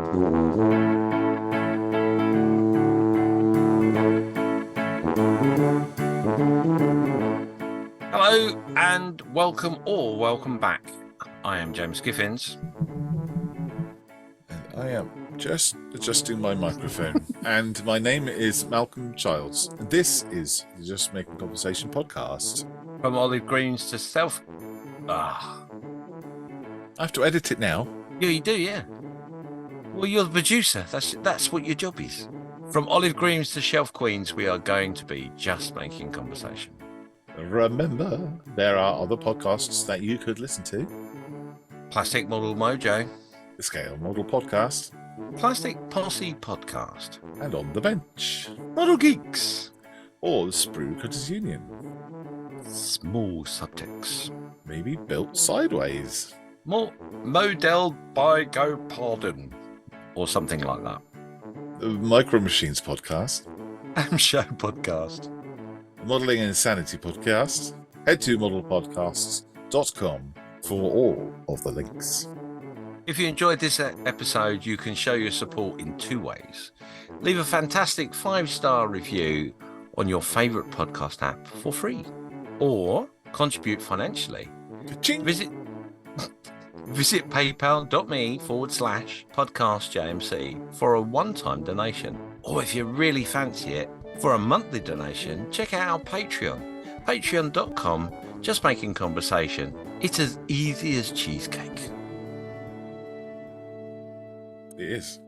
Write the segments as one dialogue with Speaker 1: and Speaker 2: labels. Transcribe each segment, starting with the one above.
Speaker 1: Hello and welcome or welcome back. I am James Skiffins.
Speaker 2: And I am just adjusting my microphone. And my name is Malcolm Childs. And this is the Just Making Conversation podcast.
Speaker 1: From olive greens to self...
Speaker 2: I have to edit it now.
Speaker 1: Yeah, you do, yeah. Well, you're the producer. That's what your job is. From olive greens to shelf queens, we are going to be just making conversation.
Speaker 2: Remember, there are other podcasts that you could listen to.
Speaker 1: Plastic Model Mojo.
Speaker 2: The Scale Model Podcast.
Speaker 1: Plastic Posse Podcast.
Speaker 2: And On the Bench.
Speaker 1: Model Geeks.
Speaker 2: Or the Sprue Cutters Union.
Speaker 1: Small subjects.
Speaker 2: Maybe Built Sideways.
Speaker 1: More Model by Go Pardon. Or something like that.
Speaker 2: The Micro Machines Podcast.
Speaker 1: Show Podcast.
Speaker 2: The Modelling Insanity Podcast. Head to modelpodcasts.com for all of the links.
Speaker 1: If you enjoyed this episode, you can show your support in two ways. Leave a fantastic 5-star review on your favourite podcast app for free, or contribute financially.
Speaker 2: Ka-ching.
Speaker 1: Visit paypal.me/podcastjmc for a one-time donation. Or if you really fancy it, for a monthly donation, check out our Patreon. Patreon.com, just making conversation. It's as easy as cheesecake.
Speaker 2: It is.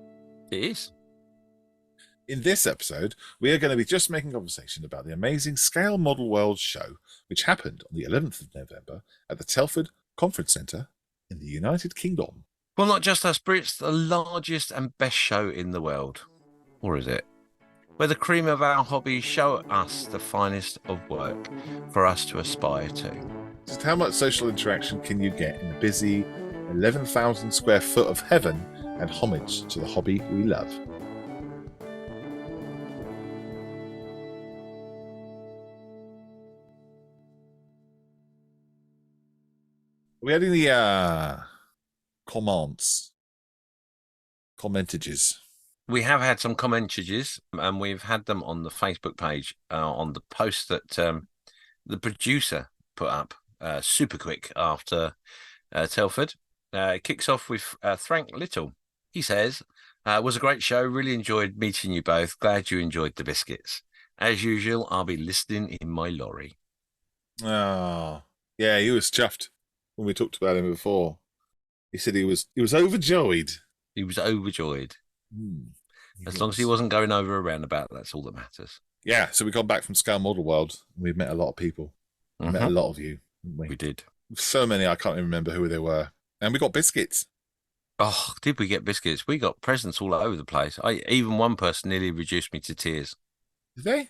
Speaker 1: It is.
Speaker 2: In this episode, we are going to be just making conversation about the amazing Scale Modelworld show, which happened on the 11th of November at the Telford Conference Centre in the United Kingdom.
Speaker 1: Well, not just us, but it's the largest and best show in the world. Or is it? Where the cream of our hobby show us the finest of work for us to aspire to.
Speaker 2: Just how much social interaction can you get in a busy 11,000 square foot of heaven and homage to the hobby we love? Are we adding the commentages?
Speaker 1: We have had some commentages, and we've had them on the Facebook page on the post that the producer put up super quick after Telford. It kicks off with Frank Little. He says, it was a great show. Really enjoyed meeting you both. Glad you enjoyed the biscuits. As usual, I'll be listening in my lorry.
Speaker 2: Oh, yeah, he was chuffed when we talked about him before. He said he was overjoyed.
Speaker 1: He was overjoyed. As long as he wasn't going over a roundabout, that's all that matters.
Speaker 2: Yeah, so we got back from Scale Modelworld, and we've met a lot of people. We met a lot of you, didn't we?
Speaker 1: We did.
Speaker 2: So many, I can't even remember who they were. And we got biscuits.
Speaker 1: Oh, did we get biscuits? We got presents all over the place. Even one person nearly reduced me to tears.
Speaker 2: Did they?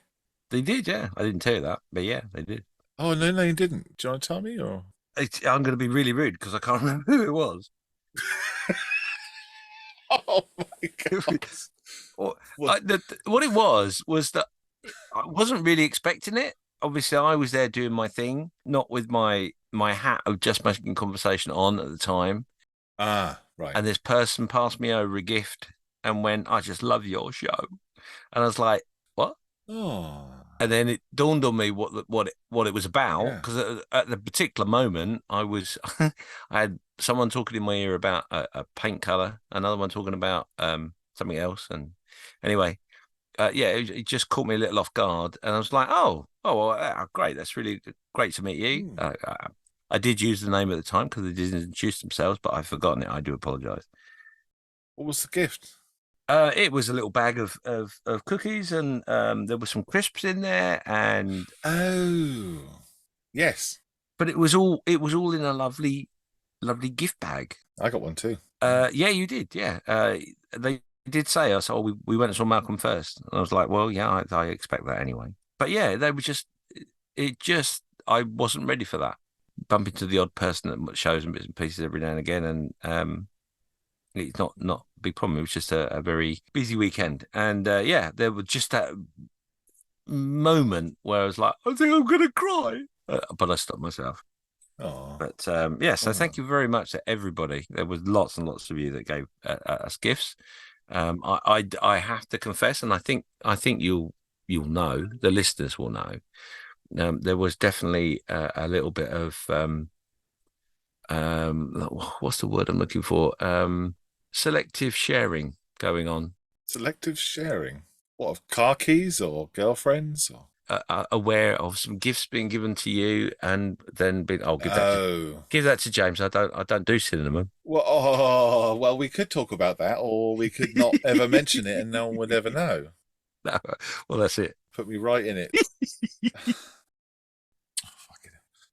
Speaker 1: They did, yeah. I didn't tell you that, but yeah, they did.
Speaker 2: Oh, no, you didn't. Do you want to tell me? Or
Speaker 1: I'm going to be really rude because I can't remember who it was.
Speaker 2: Oh, my God.
Speaker 1: What it was that I wasn't really expecting it. Obviously, I was there doing my thing, not with my hat of just making conversation on at the time.
Speaker 2: Ah, right.
Speaker 1: And this person passed me over a gift and went, I just love your show. And I was like, what?
Speaker 2: Oh.
Speaker 1: And then it dawned on me what it was about, because at the particular moment, I had someone talking in my ear about a paint color, another one talking about something else, and anyway, it just caught me a little off guard, and I was like, oh, great, that's really great to meet you. I did use the name at the time because they didn't introduce themselves, but I've forgotten it. I do apologize.
Speaker 2: What was the gift?
Speaker 1: It was a little bag of cookies, and there were some crisps in there, and
Speaker 2: yes,
Speaker 1: but it was all in a lovely gift bag.
Speaker 2: I got one too.
Speaker 1: Yeah, you did. Yeah, they did say us. Oh, we went and saw Malcolm first. And I was like, well, yeah, I expect that anyway. But yeah, they were I wasn't ready for that. Bump into the odd person that shows them bits and pieces every now and again, and it's not a big problem. It was just a very busy weekend, and there was just that moment where I was like, I think I'm gonna cry, but I stopped myself.
Speaker 2: Oh.
Speaker 1: But so thank you very much to everybody. There was lots and lots of you that gave us gifts. I have to confess, and I think you'll know, the listeners will know. There was definitely a little bit of what's the word I'm looking for? Selective sharing going on.
Speaker 2: Selective sharing. What, of car keys or girlfriends? Or?
Speaker 1: Aware of some gifts being given to you, and then I'll give that to James. I don't do cinnamon.
Speaker 2: Well, we could talk about that, or we could not ever mention it, and no one would ever know.
Speaker 1: No, well, that's it.
Speaker 2: Put me right in it.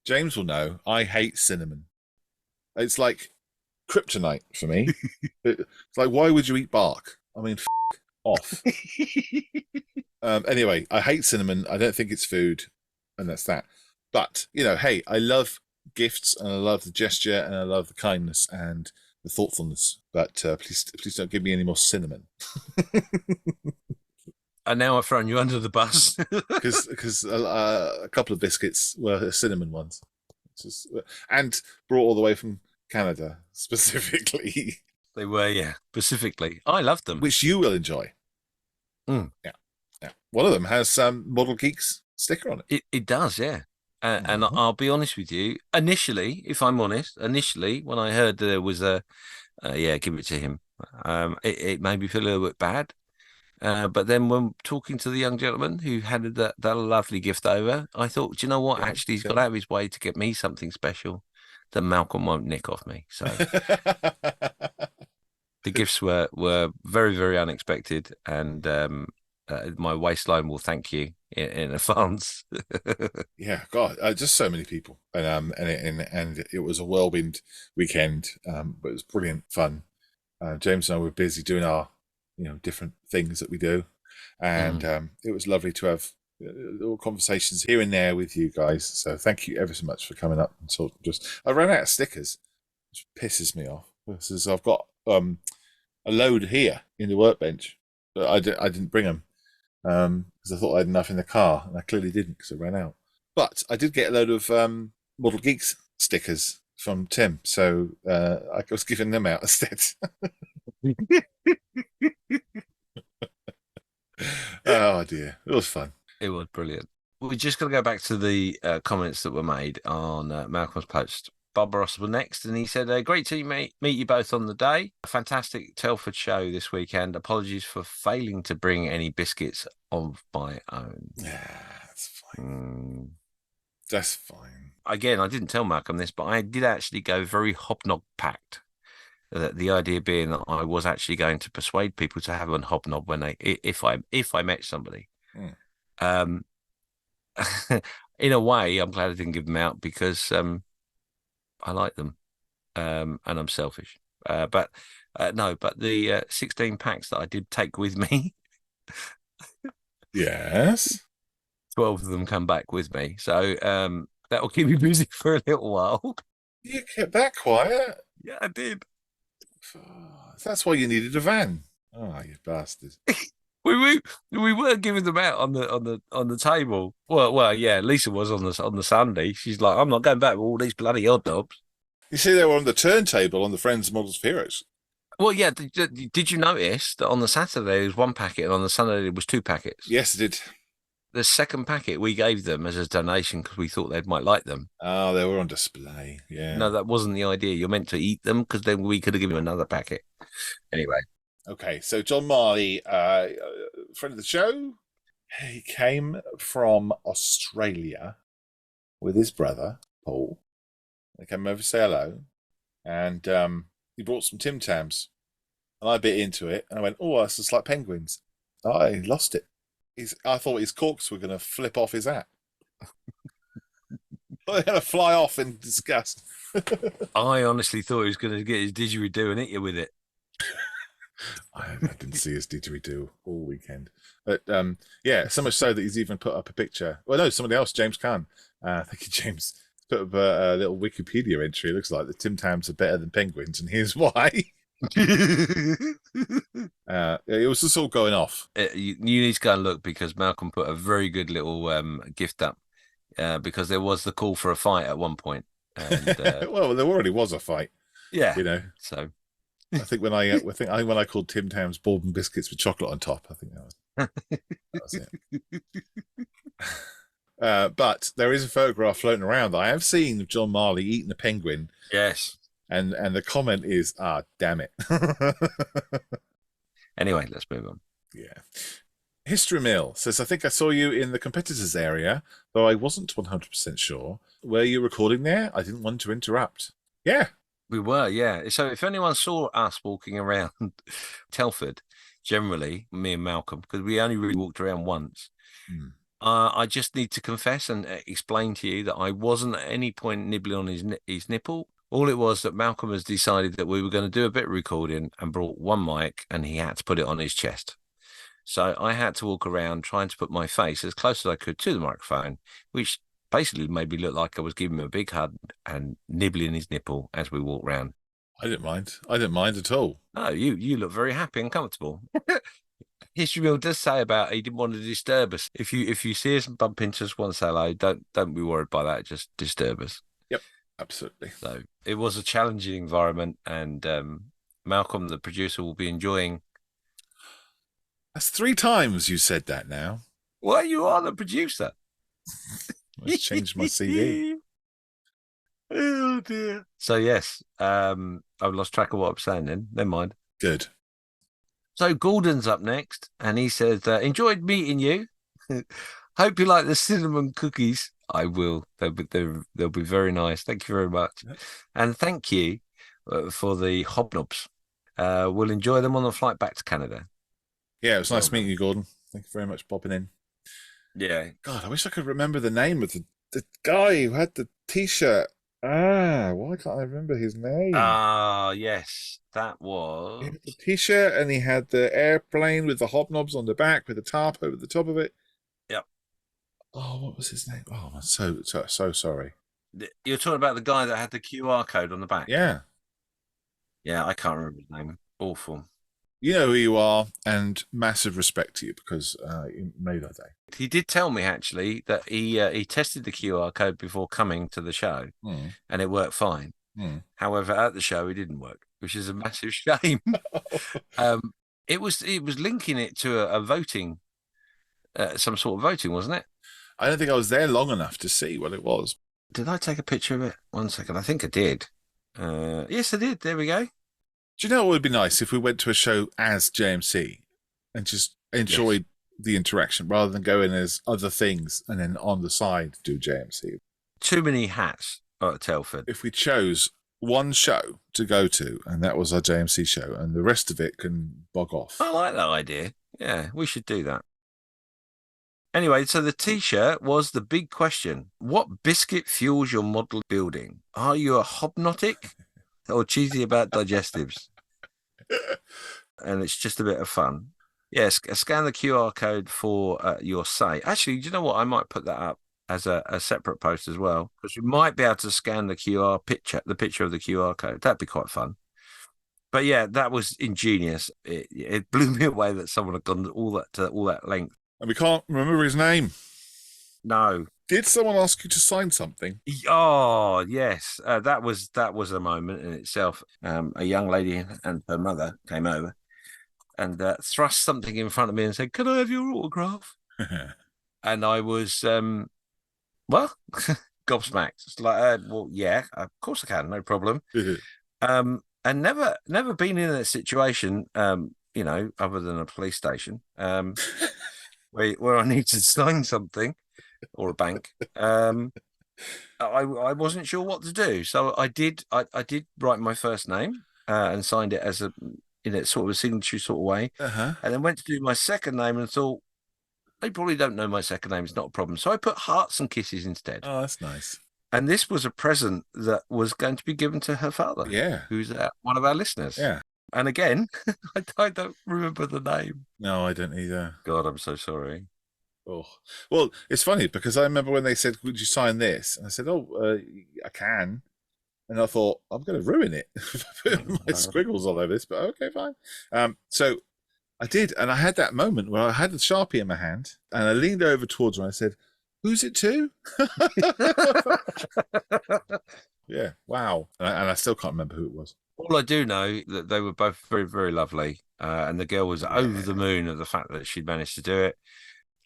Speaker 2: James will know. I hate cinnamon. It's like kryptonite for me. It's like, why would you eat bark? I mean, off. Anyway, I hate cinnamon. I don't think it's food, and that's that. But, hey, I love gifts, and I love the gesture, and I love the kindness and the thoughtfulness. But please don't give me any more cinnamon.
Speaker 1: And now I've thrown you under the bus.
Speaker 2: Because a couple of biscuits were cinnamon ones. And brought all the way from Canada, specifically.
Speaker 1: They were, yeah, specifically. I loved them.
Speaker 2: Which you will enjoy.
Speaker 1: Mm.
Speaker 2: Yeah. One of them has Model Geeks sticker on it.
Speaker 1: It does, yeah. And I'll be honest with you. Initially, if I'm honest, when I heard there was give it to him. It made me feel a little bit bad. But then when talking to the young gentleman who handed that lovely gift over, I thought, do you know what? Actually, he's got out of his way to get me something special that Malcolm won't nick off me. So the gifts were very, very unexpected, and my waistline will thank you in advance.
Speaker 2: Yeah, God, just so many people, and it was a whirlwind weekend, but it was brilliant fun. James and I were busy doing our different things that we do, and it was lovely to have little conversations here and there with you guys. So thank you ever so much for coming up and talking to us. I ran out of stickers, which pisses me off. Because I've got a load here in the workbench, but I didn't bring them because I thought I had enough in the car, and I clearly didn't because I ran out. But I did get a load of Model Geeks stickers from Tim, so I was giving them out instead. Oh dear, it was fun.
Speaker 1: It was brilliant. We're just going to go back to the comments that were made on Malcolm's post. Bob Ross was next, and he said, great to meet you both on the day. A fantastic Telford show this weekend. Apologies for failing to bring any biscuits of my own.
Speaker 2: Yeah, that's fine. That's fine.
Speaker 1: Again, I didn't tell Malcolm this, but I did actually go very hobnob packed. The idea being that I was actually going to persuade people to have a hobnob if I met somebody. In a way, I'm glad I didn't give them out because I like them, and I'm selfish. But the 16 packs that I did take with me,
Speaker 2: yes,
Speaker 1: 12 of them come back with me, so that will keep me busy for a little while.
Speaker 2: You kept that quiet?
Speaker 1: Yeah, I did.
Speaker 2: That's why you needed a van. Oh, you bastard!
Speaker 1: we were giving them out on the table. Well, yeah. Lisa was on the Sunday. She's like, I'm not going back with all these bloody odd knobs.
Speaker 2: You see, they were on the turntable on the Friends Models of Heroes.
Speaker 1: Well, yeah. Did you notice that on the Saturday there was one packet, and on the Sunday there was two packets?
Speaker 2: Yes, I did.
Speaker 1: The second packet we gave them as a donation because we thought they might like them.
Speaker 2: Oh, they were on display. Yeah.
Speaker 1: No, that wasn't the idea. You're meant to eat them because then we could have given them another packet. Anyway.
Speaker 2: Okay, so John Marley, friend of the show, he came from Australia with his brother, Paul. They came over to say hello, and he brought some Tim Tams, and I bit into it, and I went, oh, that's just like penguins. I lost it. I thought his corks were going to flip off his hat. They're going to fly off in disgust.
Speaker 1: I honestly thought he was going to get his didgeridoo and hit you with it.
Speaker 2: I didn't see his didgeridoo all weekend. But yeah, so much so that he's even put up a picture. Well, no, somebody else, James Kahn. Thank you, James. Put up a little Wikipedia entry. It looks like the Tim Tams are better than penguins, and here's why. It was just all going off.
Speaker 1: You need to go and look because Malcolm put a very good little gift up because there was the call for a fight at one point. And
Speaker 2: well, there already was a fight.
Speaker 1: yeah,
Speaker 2: you know.
Speaker 1: So
Speaker 2: I think when I called Tim Tams bourbon biscuits with chocolate on top, I think that was it. But there is a photograph floating around that I have seen of John Marley eating a penguin.
Speaker 1: Yes.
Speaker 2: And the comment is, damn it.
Speaker 1: Anyway, let's move on.
Speaker 2: Yeah. History Mill says, I think I saw you in the competitors area, though I wasn't 100% sure. Were you recording there? I didn't want to interrupt. Yeah.
Speaker 1: We were, yeah. So if anyone saw us walking around Telford, generally, me and Malcolm, because we only really walked around once, I just need to confess and explain to you that I wasn't at any point nibbling on his nipple. All it was that Malcolm has decided that we were going to do a bit of recording and brought one mic and he had to put it on his chest. So I had to walk around trying to put my face as close as I could to the microphone, which basically made me look like I was giving him a big hug and nibbling his nipple as we walked around.
Speaker 2: I didn't mind. I didn't mind at all.
Speaker 1: No, you look very happy and comfortable. History Mill does say about he didn't want to disturb us. If you see us and bump into us, want to say hello, don't be worried by that. Just disturb us.
Speaker 2: Yep, absolutely.
Speaker 1: So it was a challenging environment, and Malcolm, the producer, will be enjoying.
Speaker 2: That's 3 times you said that now.
Speaker 1: Well, you are the producer.
Speaker 2: Let's change my CD.
Speaker 1: Oh dear. So yes, I've lost track of what I'm saying then. Never mind.
Speaker 2: Good.
Speaker 1: So Gordon's up next, and he says, enjoyed meeting you. Hope you like the cinnamon cookies. I will. They'll be very nice. Thank you very much. Yep. And thank you for the hobnobs. We'll enjoy them on the flight back to Canada.
Speaker 2: Yeah, it was nice meeting you, Gordon. Thank you very much for popping in.
Speaker 1: Yeah.
Speaker 2: God, I wish I could remember the name of the guy who had the T-shirt. Why can't I remember his name?
Speaker 1: Yes, that was...
Speaker 2: He had the T-shirt and he had the airplane with the hobnobs on the back with the tarp over the top of it.
Speaker 1: Yep.
Speaker 2: Oh, what was his name? Oh, I'm so sorry.
Speaker 1: You're talking about the guy that had the QR code on the back?
Speaker 2: Yeah.
Speaker 1: Yeah, I can't remember his name. Awful.
Speaker 2: You know who you are, and massive respect to you because you made that day.
Speaker 1: He did tell me actually that he tested the QR code before coming to the show, and it worked fine. However, at the show, it didn't work, which is a massive shame. It was linking it to a voting, some sort of voting, wasn't it?
Speaker 2: I don't think I was there long enough to see what it was.
Speaker 1: Did I take a picture of it? 1 second, I think I did. Yes, I did. There we go.
Speaker 2: Do you know what would be nice if we went to a show as JMC and just enjoyed the interaction rather than going as other things and then on the side do JMC?
Speaker 1: Too many hats at Telford.
Speaker 2: If we chose one show to go to and that was our JMC show and the rest of it can bog off.
Speaker 1: I like that idea. Yeah, we should do that. Anyway, so the T-shirt was the big question. What biscuit fuels your model building? Are you a hobnotic? Or cheesy about digestives. And it's just a bit of fun. Yes, scan the QR code for your site. Actually, do you know what? I might put that up as a separate post as well, because you might be able to scan the picture of the QR code. That'd be quite fun. But yeah, that was ingenious. It blew me away that someone had gone all that length.
Speaker 2: And we can't remember his name.
Speaker 1: No.
Speaker 2: Did someone ask you to sign something?
Speaker 1: Oh, yes. That was a moment in itself. A young lady and her mother came over and thrust something in front of me and said, "Can I have your autograph?" And I was, gobsmacked. It's like, well, yeah, of course I can, no problem. And never been in a situation, other than a police station, where I need to sign something. Or a bank. I wasn't sure what to do, so I did write my first name and signed it as sort of a signature sort of way, and then went to do my second name and thought they probably don't know my second name. It's not a problem, so I put hearts and kisses instead.
Speaker 2: Oh, that's nice.
Speaker 1: And this was a present that was going to be given to her father.
Speaker 2: Yeah,
Speaker 1: who's one of our listeners.
Speaker 2: Yeah.
Speaker 1: And again, I don't remember the name.
Speaker 2: No, I don't either.
Speaker 1: God, I'm so sorry.
Speaker 2: Oh, well, it's funny because I remember when they said, "Would you sign this?" And I said, "Oh, I can." And I thought, I'm going to ruin it. My squiggles all over this, but okay, fine. So I did, and I had that moment where I had the Sharpie in my hand, and I leaned over towards her and I said, "Who's it to?" Yeah, wow. And I still can't remember who it was.
Speaker 1: All I do know that they were both very, very lovely, and the girl was over the
Speaker 2: Yeah.
Speaker 1: moon of the fact that she'd managed to do it.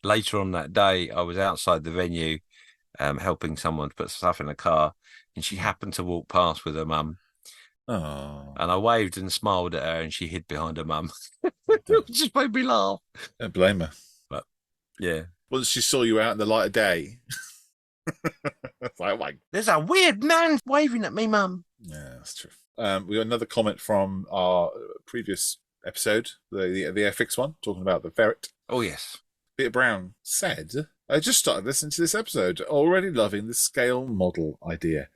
Speaker 1: Later on that day, I was outside the venue, helping someone put stuff in a car, and she happened to walk past with her mum.
Speaker 2: Oh.
Speaker 1: And I waved and smiled at her, and she hid behind her mum. It just made me laugh.
Speaker 2: Don't blame her.
Speaker 1: But yeah,
Speaker 2: Once she saw you out in the light of day, it's like, oh my.
Speaker 1: There's a weird man waving at me, mum.
Speaker 2: Yeah, that's true. We got another comment from our previous episode, the Airfix one, talking about the ferret.
Speaker 1: Oh, yes.
Speaker 2: Peter Brown said, I just started listening to this episode, already loving the scale model idea.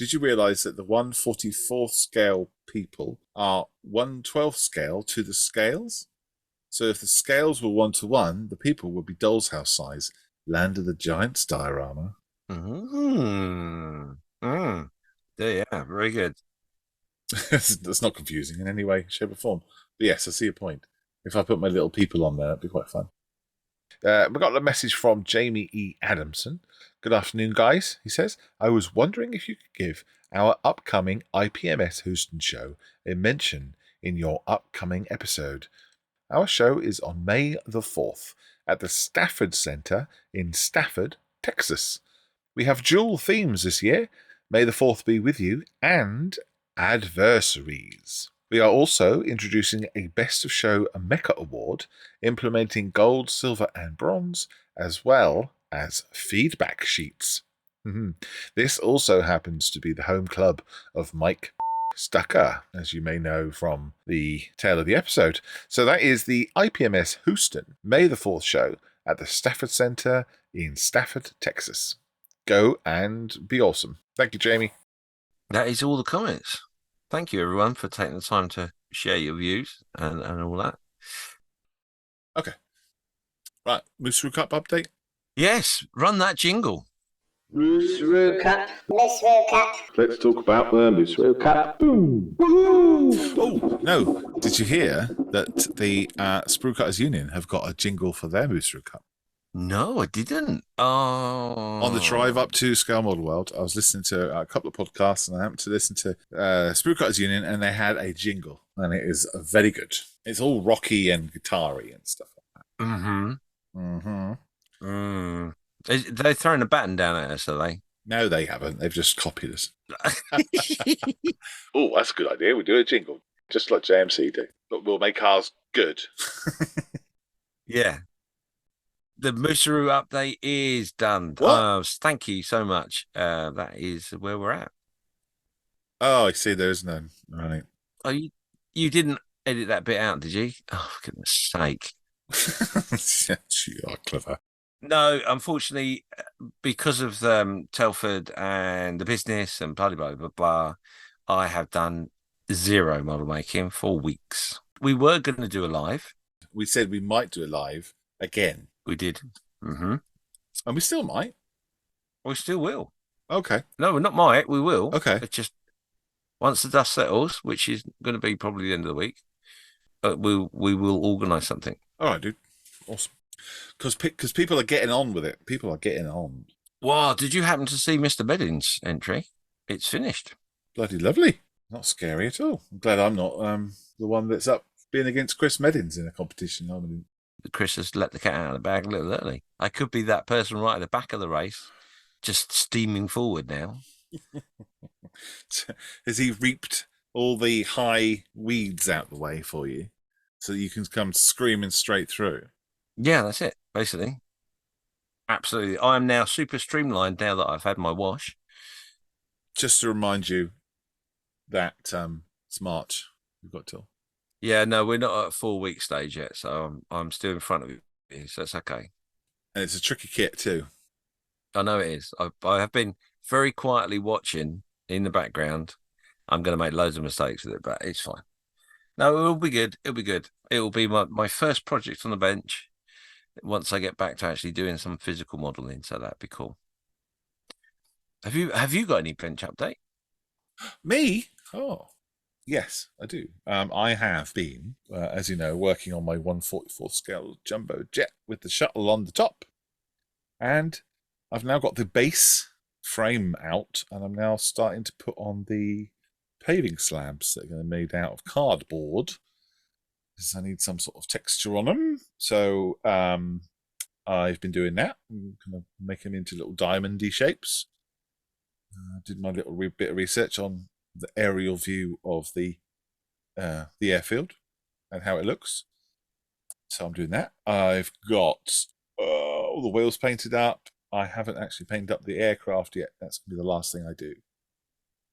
Speaker 2: Did you realise that the 1/44th scale people are 1/12th scale to the scales? So if the scales were 1-to-1, the people would be doll's house size. Land of the Giants diorama.
Speaker 1: Yeah, very good.
Speaker 2: That's not confusing in any way, shape, or form. But yes, I see your point. If I put my little people on there, that'd be quite fun. We got a message from Jamie E. Adamson. Good afternoon, guys. He says, I was wondering if you could give our upcoming IPMS Houston show a mention in your upcoming episode. Our show is on May the 4th at the Stafford Center in Stafford, Texas. We have dual themes this year, May the 4th be with you, and adversaries. We are also introducing a Best of Show Mecha Award, implementing gold, silver, and bronze, as well as feedback sheets. This also happens to be the home club of Mike Stucker, as you may know from the tail of the episode. So that is the IPMS Houston May the 4th show at the Stafford Center in Stafford, Texas. Go and be awesome. Thank you, Jamie.
Speaker 1: That is all the comments. Thank you, everyone, for taking the time to share your views and all that.
Speaker 2: Okay. Right, Moosaroo Cup update?
Speaker 1: Yes, run that jingle.
Speaker 3: Moosaroo Cup. Moosaroo Cup. Let's talk about the Moosaroo Cup. Boom.
Speaker 2: Oh, no. Did you hear that the Sprue Cutters Union have got a jingle for their Moosaroo Cup?
Speaker 1: No, I didn't. Oh.
Speaker 2: On the drive up to Scale Modelworld, I was listening to a couple of podcasts, and I happened to listen to Sprue Cutters Union, and they had a jingle, and it is very good. It's all rocky and guitar-y and stuff like that.
Speaker 1: They're throwing a baton down at us, are they?
Speaker 2: No, they haven't. They've just copied us. Oh, that's a good idea. We do a jingle, just like JMC do. But we'll make ours good.
Speaker 1: Yeah. The Moosaroo update is done. Thank you so much. That is where we're at.
Speaker 2: Oh, I see. There's none. Right.
Speaker 1: Oh, you didn't edit that bit out, did you? Oh, for goodness sake.
Speaker 2: You are clever.
Speaker 1: No, unfortunately, because of Telford and the business and blah, blah, blah, blah, I have done zero model making for weeks. We were going to do a live.
Speaker 2: We said we might do a live again.
Speaker 1: We did.
Speaker 2: And we still might.
Speaker 1: We still will.
Speaker 2: Okay.
Speaker 1: No, we not might. We will.
Speaker 2: Okay.
Speaker 1: It's just once the dust settles, which is going to be probably the end of the week, we will organise something.
Speaker 2: All right, dude. Awesome. Because people are getting on with it. People are getting on.
Speaker 1: Wow, did you happen to see Mr. Bedding's entry? It's finished.
Speaker 2: Bloody lovely. Not scary at all. I'm glad I'm not the one that's up being against Chris Meddins in a competition.
Speaker 1: Chris has let the cat out of the bag a little early. I could be that person right at the back of the race, just steaming forward now.
Speaker 2: Has he reaped all the high weeds out the way for you so you can come screaming straight through?
Speaker 1: Yeah, that's it, basically. Absolutely. I am now super streamlined now that I've had my wash.
Speaker 2: Just to remind you that it's March. We've got till.
Speaker 1: Yeah, no, we're not at 4 week stage yet, so I'm still in front of you, so it's okay.
Speaker 2: And it's a tricky kit too.
Speaker 1: I know it is. I have been very quietly watching in the background. I'm going to make loads of mistakes with it, but it's fine. No, it'll be good. It'll be good. It will be my first project on the bench once I get back to actually doing some physical modeling, so that'd be cool. Have you got any bench update?
Speaker 2: Me? Oh, yes, I do. I have been, as you know, working on my 1/44 scale jumbo jet with the shuttle on the top, and I've now got the base frame out, and I'm now starting to put on the paving slabs that are going to be made out of cardboard, because I need some sort of texture on them. So I've been doing that. I'm kind of making them into little diamond-y shapes. I did my little bit of research on the aerial view of the airfield and how it looks. So I'm doing that. I've got all the wheels painted up. I haven't actually painted up the aircraft yet. That's going to be the last thing I do.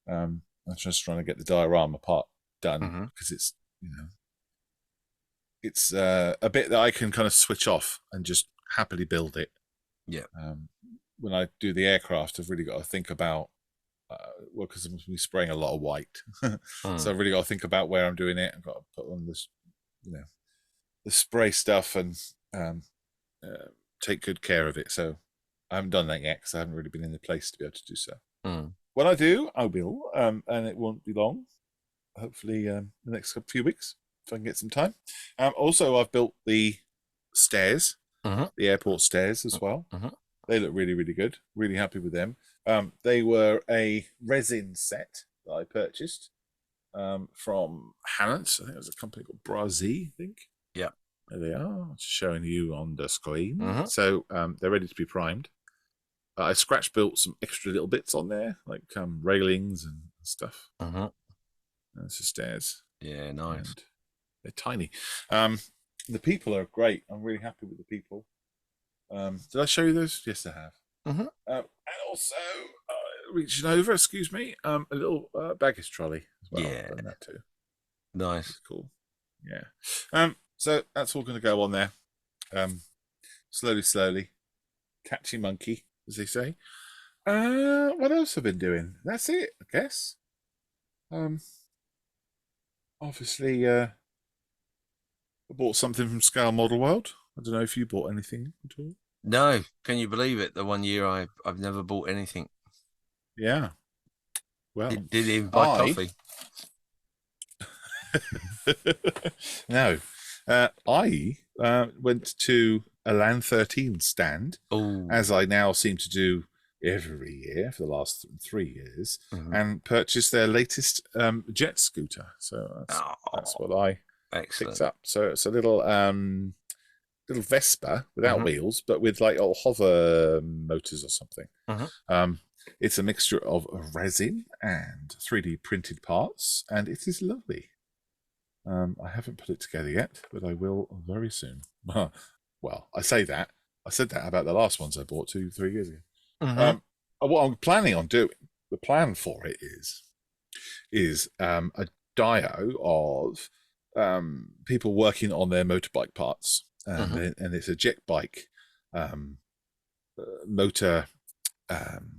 Speaker 2: I'm just trying to get the diorama part done, because it's, it's a bit that I can kind of switch off and just happily build it.
Speaker 1: Yeah.
Speaker 2: When I do the aircraft, I've really got to think about, because I'm going to be spraying a lot of white. So I've really got to think about where I'm doing it. I've got to put on this, the spray stuff and take good care of it. So I haven't done that yet because I haven't really been in the place to be able to do so. When I do, I will, and it won't be long. Hopefully, the next few weeks, if I can get some time. Also, I've built the stairs, the airport stairs as well. They look really, really good. Really happy with them. They were a resin set that I purchased from Hannants. I think it was a company called Brazil, I think.
Speaker 1: Yeah.
Speaker 2: There they are, showing you on the screen. So they're ready to be primed. I scratch built some extra little bits on there, like railings and stuff. That's the stairs.
Speaker 1: Yeah, nice.
Speaker 2: And they're tiny. The people are great. I'm really happy with the people. Did I show you those? Yes, I have. And also, reaching over, excuse me, a little baggage trolley as well.
Speaker 1: Yeah.
Speaker 2: I've done that too.
Speaker 1: Nice.
Speaker 2: That's cool. Yeah. So that's all going to go on there. Slowly. Catchy monkey, as they say. What else have I been doing? That's it, I guess. Obviously, I bought something from Scale Modelworld. I don't know if you bought anything at all.
Speaker 1: No, can you believe it? The 1 year I've never bought anything.
Speaker 2: Yeah. Well,
Speaker 1: did even buy coffee.
Speaker 2: No. I went to a Land 13 stand, as I now seem to do every year for the last 3 years, and purchased their latest jet scooter. So that's what I picked up. So it's a little Vespa without wheels, but with like hover motors or something. It's a mixture of resin and 3D printed parts, and it is lovely. I haven't put it together yet, but I will very soon. Well, I say that. I said that about the last ones I bought 2-3 years ago. What I'm planning on doing, the plan for it is a dio of people working on their motorbike parts. And it's a jet bike motor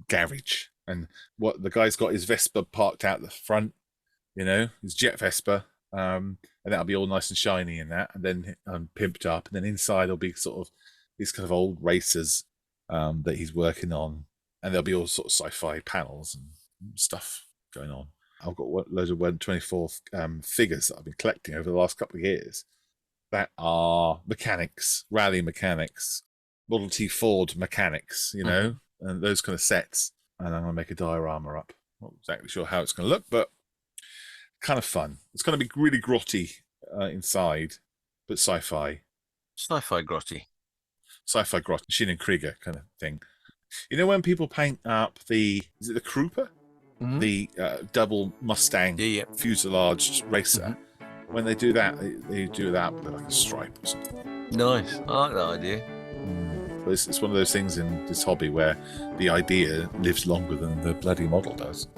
Speaker 2: garage. And what the guy's got his Vespa parked out the front, his jet Vespa. And that'll be all nice and shiny in that, and then pimped up, and then inside there'll be sort of these kind of old racers that he's working on, and there'll be all sort of sci-fi panels and stuff going on. I've got loads of 1/24 figures that I've been collecting over the last couple of years that are mechanics, rally mechanics, Model T Ford mechanics, and those kind of sets. And I'm going to make a diorama up. Not exactly sure how it's going to look, but kind of fun. It's going to be really grotty inside, but sci-fi.
Speaker 1: Sci-fi grotty.
Speaker 2: Sci-fi grot, Shin and Krieger kind of thing. When people paint up is it the Krupa? The double Mustang fuselage racer. When they do that, they do that with like a stripe or something.
Speaker 1: Nice. I like that idea.
Speaker 2: It's one of those things in this hobby where the idea lives longer than the bloody model does.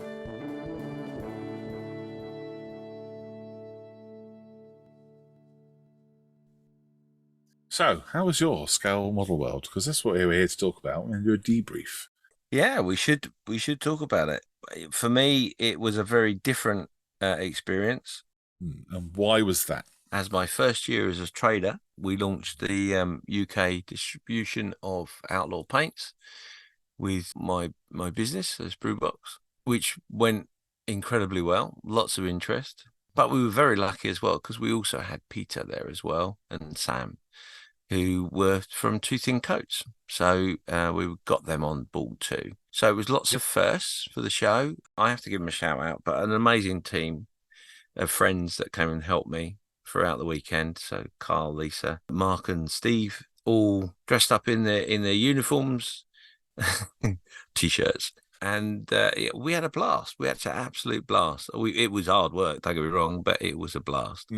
Speaker 2: So, how was your Scale Modelworld? Because that's what we're here to talk about. We're going to do a debrief.
Speaker 1: Yeah, we should talk about it. For me, it was a very different experience.
Speaker 2: And why was that?
Speaker 1: As my first year as a trader, we launched the UK distribution of Outlaw Paints with my business as Brewbox, which went incredibly well. Lots of interest. But we were very lucky as well because we also had Peter there as well and Sam. who were from Two Thin Coats. So we got them on board too. So it was lots of firsts for the show. I have to give them a shout out, but an amazing team of friends that came and helped me throughout the weekend. So Carl, Lisa, Mark and Steve, all dressed up in their uniforms, T-shirts. And we had a blast. We had an absolute blast. It was hard work, don't get me wrong, but it was a blast.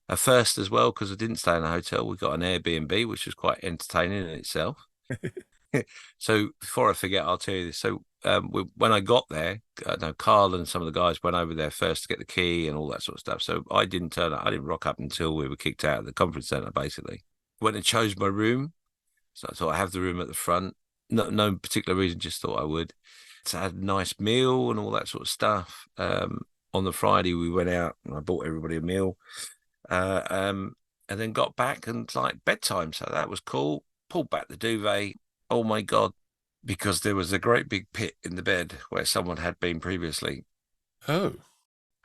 Speaker 1: A first as well, because I didn't stay in a hotel. We got an Airbnb, which was quite entertaining in itself. So before I forget, I'll tell you this. So when I got there, Carl and some of the guys went over there first to get the key and all that sort of stuff. So I didn't turn up. I didn't rock up until we were kicked out of the conference center, basically. Went and chose my room. So I thought I have the room at the front. No particular reason, just thought I would. So I had a nice meal and all that sort of stuff. On the Friday, we went out and I bought everybody a meal. And then got back and it's like bedtime. So that was cool. Pulled back the duvet. Oh my God. Because there was a great big pit in the bed where someone had been previously.
Speaker 2: Oh.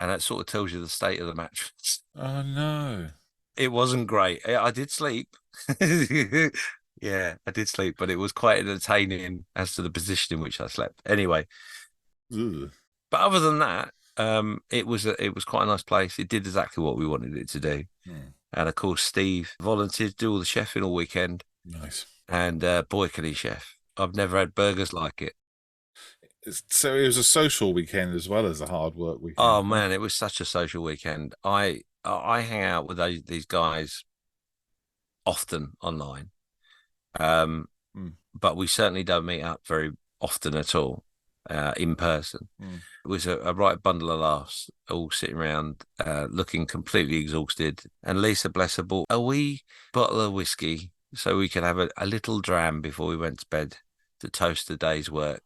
Speaker 1: And that sort of tells you the state of the mattress.
Speaker 2: Oh, no.
Speaker 1: It wasn't great. I did sleep. Yeah, I did sleep, but it was quite entertaining as to the position in which I slept. Anyway.
Speaker 2: Ugh.
Speaker 1: But other than that, it was quite a nice place. It did exactly what we wanted it to do. And of course, Steve volunteered to do all the chefing all weekend.
Speaker 2: Nice.
Speaker 1: And boy, can he chef. I've never had burgers like it.
Speaker 2: So it was a social weekend as well as a hard work weekend.
Speaker 1: Oh man, it was such a social weekend. I hang out with these guys often online, but we certainly don't meet up very often at all in person. It was a right bundle of laughs, all sitting around looking completely exhausted. And Lisa, bless her, bought a wee bottle of whiskey so we could have a little dram before we went to bed to toast the day's work.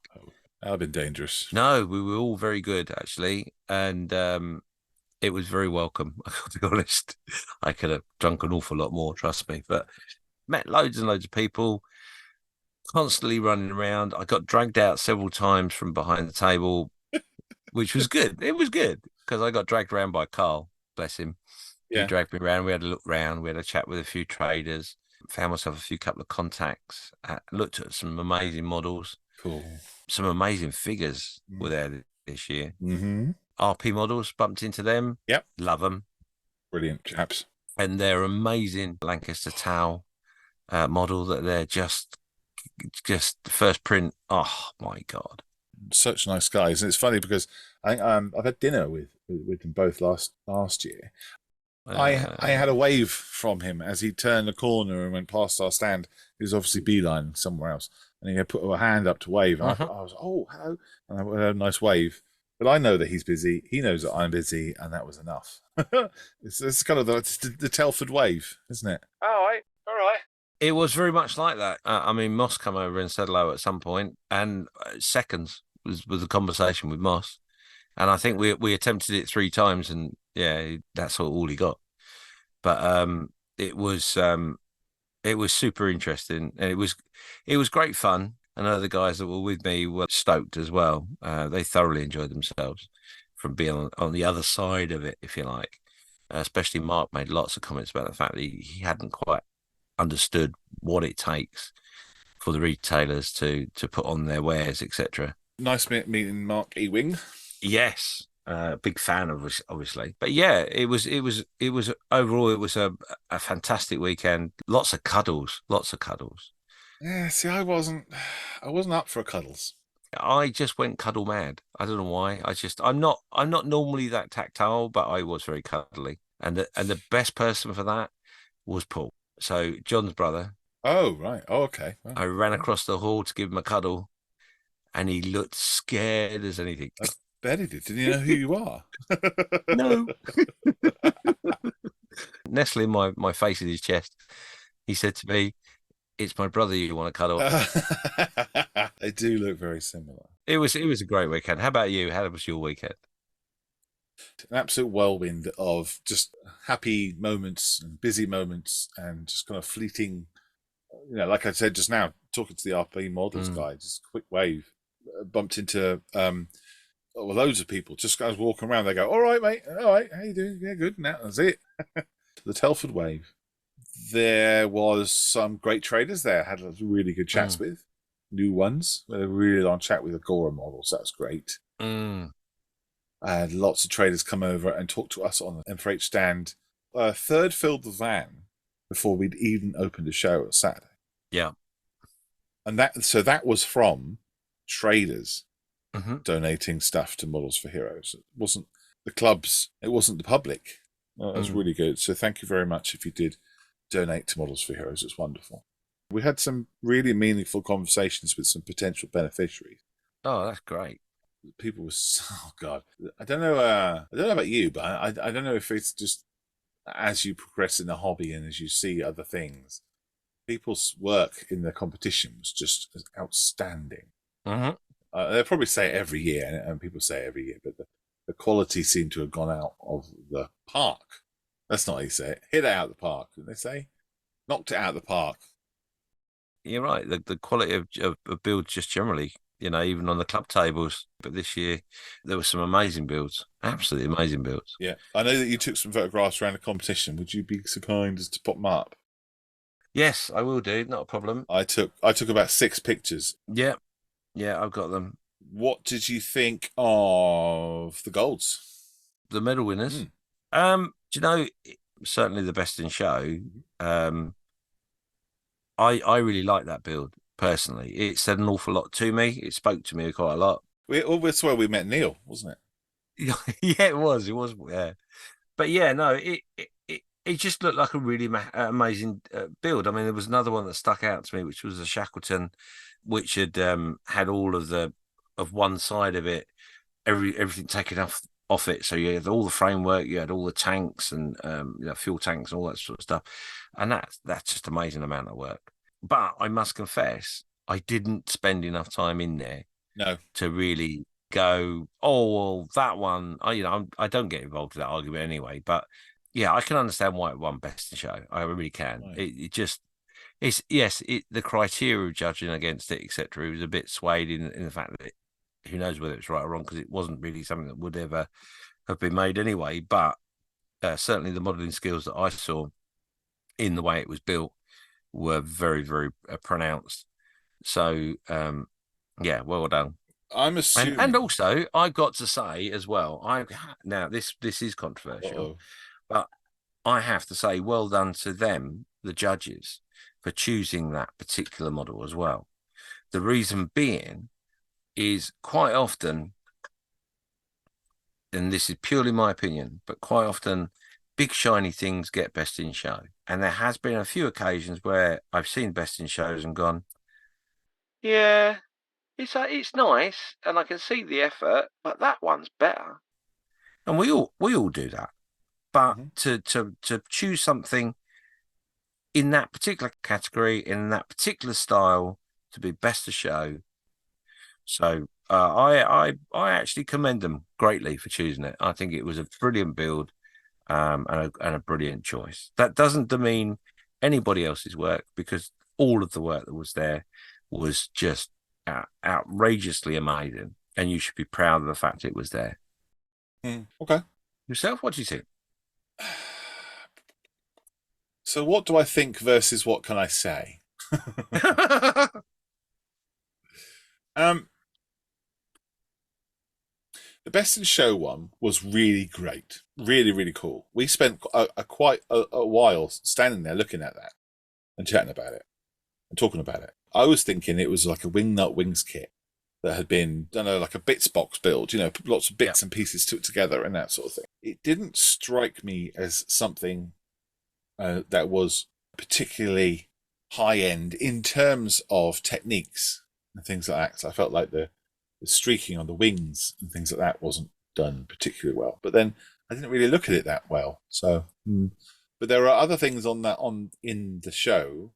Speaker 2: That would have been dangerous.
Speaker 1: No, we were all very good, actually. And it was very welcome, I've got to be honest. I could have drunk an awful lot more, trust me. But met loads and loads of people, constantly running around. I got dragged out several times from behind the table, which was good. It was good because I got dragged around by Carl, bless him. Yeah. He dragged me around. We had a look round. We had a chat with a few traders. Found myself couple of contacts. Looked at some amazing models.
Speaker 2: Cool.
Speaker 1: Some amazing figures were there this year. RP models, bumped into them.
Speaker 2: Yep.
Speaker 1: Love them.
Speaker 2: Brilliant chaps.
Speaker 1: And they're amazing Lancaster Tau model that they're just first print. Oh my God.
Speaker 2: Such nice guys. And it's funny because I think I've had dinner with them both last year. I had a wave from him as he turned the corner and went past our stand. He was obviously beelining somewhere else. And he put a hand up to wave. And I was, oh, hello. And I had a nice wave. But I know that he's busy. He knows that I'm busy. And that was enough. It's kind of the Telford wave, isn't it? All right.
Speaker 1: It was very much like that. I mean, Moss come over and said hello at some point. And seconds was the conversation with Moss. And I think we attempted it 3 times, and yeah, that's all he got. But it was super interesting, and it was great fun. I know the guys that were with me were stoked as well. They thoroughly enjoyed themselves from being on the other side of it, if you like. Especially Mark made lots of comments about the fact that he hadn't quite understood what it takes for the retailers to put on their wares, etc.
Speaker 2: Nice meeting Mark Ewing.
Speaker 1: Yes, big fan of us, obviously. But yeah, it was overall it was a fantastic weekend. Lots of cuddles.
Speaker 2: Yeah, see, I wasn't up for cuddles.
Speaker 1: I just went cuddle mad. I don't know why. I'm not normally that tactile, but I was very cuddly. And the best person for that was Paul. So John's brother.
Speaker 2: Oh, right. Oh, okay. Well,
Speaker 1: I ran across the hall to give him a cuddle, and he looked scared as anything.
Speaker 2: I bet he did. Did he know who you are?
Speaker 1: No. Nestling my face in his chest, he said to me, "It's my brother you want to cuddle."
Speaker 2: They do look very similar.
Speaker 1: It was a great weekend. How about you? How was your weekend?
Speaker 2: An absolute whirlwind of just happy moments and busy moments and just kind of fleeting, like I said just now, talking to the RP models guy, just a quick wave, bumped into loads of people. Just guys walking around, they go, "All right, mate. All right, how you doing? Yeah, good." Now that's it. The Telford wave. There was some great traders there. I had really good chats with new ones. We had a really long chat with Agora models. That was great. I had lots of traders come over and talk to us on the M4H stand. Third filled the van before we'd even opened the show on Saturday.
Speaker 1: Yeah.
Speaker 2: And that was from traders donating stuff to Models for Heroes. It wasn't the clubs, it wasn't the public. That was really good. So thank you very much if you did donate to Models for Heroes. It's wonderful. We had some really meaningful conversations with some potential beneficiaries.
Speaker 1: Oh, that's great.
Speaker 2: People were oh god, I don't know about you, but I don't know if it's just as you progress in the hobby and as you see other things, people's work in the competition was just outstanding. They'll probably say it every year, and people say it every year, but the quality seemed to have gone out of the park. That's not how you say it. Hit it out of the park, didn't they say? Knocked it out of the park.
Speaker 1: You're right. The quality of builds just generally, even on the club tables. But this year, there were some amazing builds. Absolutely amazing builds.
Speaker 2: Yeah. I know that you took some photographs around the competition. Would you be so kind as to pop them up?
Speaker 1: Yes, I will do. Not a problem.
Speaker 2: I took about 6 pictures.
Speaker 1: Yeah. Yeah, I've got them.
Speaker 2: What did you think of the golds?
Speaker 1: The medal winners? Do you know, certainly the best in show. I really like that build, personally. It said an awful lot to me. It spoke to me quite a lot.
Speaker 2: That's where we met Neil, wasn't
Speaker 1: it? Yeah, it was. It was, yeah. But yeah, no, it just looked like a really amazing build. I mean, there was another one that stuck out to me, which was a Shackleton, which had had all of one side of it, everything taken off it. So you had all the framework, you had all the tanks and fuel tanks and all that sort of stuff. And that's just amazing amount of work. But I must confess, I didn't spend enough time in there to really go, oh, well, that one, I don't get involved with that argument anyway. But yeah, I can understand why it won Best in Show. I really can. Right. It just, the criteria of judging against it, etc., was a bit swayed in the fact that who knows whether it's right or wrong, because it wasn't really something that would ever have been made anyway. But certainly the modelling skills that I saw in the way it was built were very, very pronounced. So, yeah, well done.
Speaker 2: I'm assuming,
Speaker 1: and also I've got to say as well. Now this is controversial, but I have to say well done to them, the judges, for choosing that particular model as well. The reason being is quite often, and this is purely my opinion, but quite often big shiny things get Best in Show. And there has been a few occasions where I've seen Best in Shows and gone, yeah, it's nice and I can see the effort, but that one's better. And we all do that. But to choose something in that particular category, in that particular style, to be Best of Show. So I actually commend them greatly for choosing it. I think it was a brilliant build and a brilliant choice. That doesn't demean anybody else's work, because all of the work that was there was just outrageously amazing, and you should be proud of the fact it was there.
Speaker 2: Okay.
Speaker 1: Yourself, what do you think?
Speaker 2: So what do I think versus what can I say? The Best in Show one was really great. Really, really cool. We spent quite a while standing there looking at that and chatting about it and talking about it. I was thinking it was like a Wingnut Wings kit that had been, I don't know, like a bits box build, lots of bits and pieces put together and that sort of thing. It didn't strike me as something that was particularly high-end in terms of techniques and things like that. So I felt like the streaking on the wings and things like that wasn't done particularly well. But then I didn't really look at it that well. So, but there are other things in the show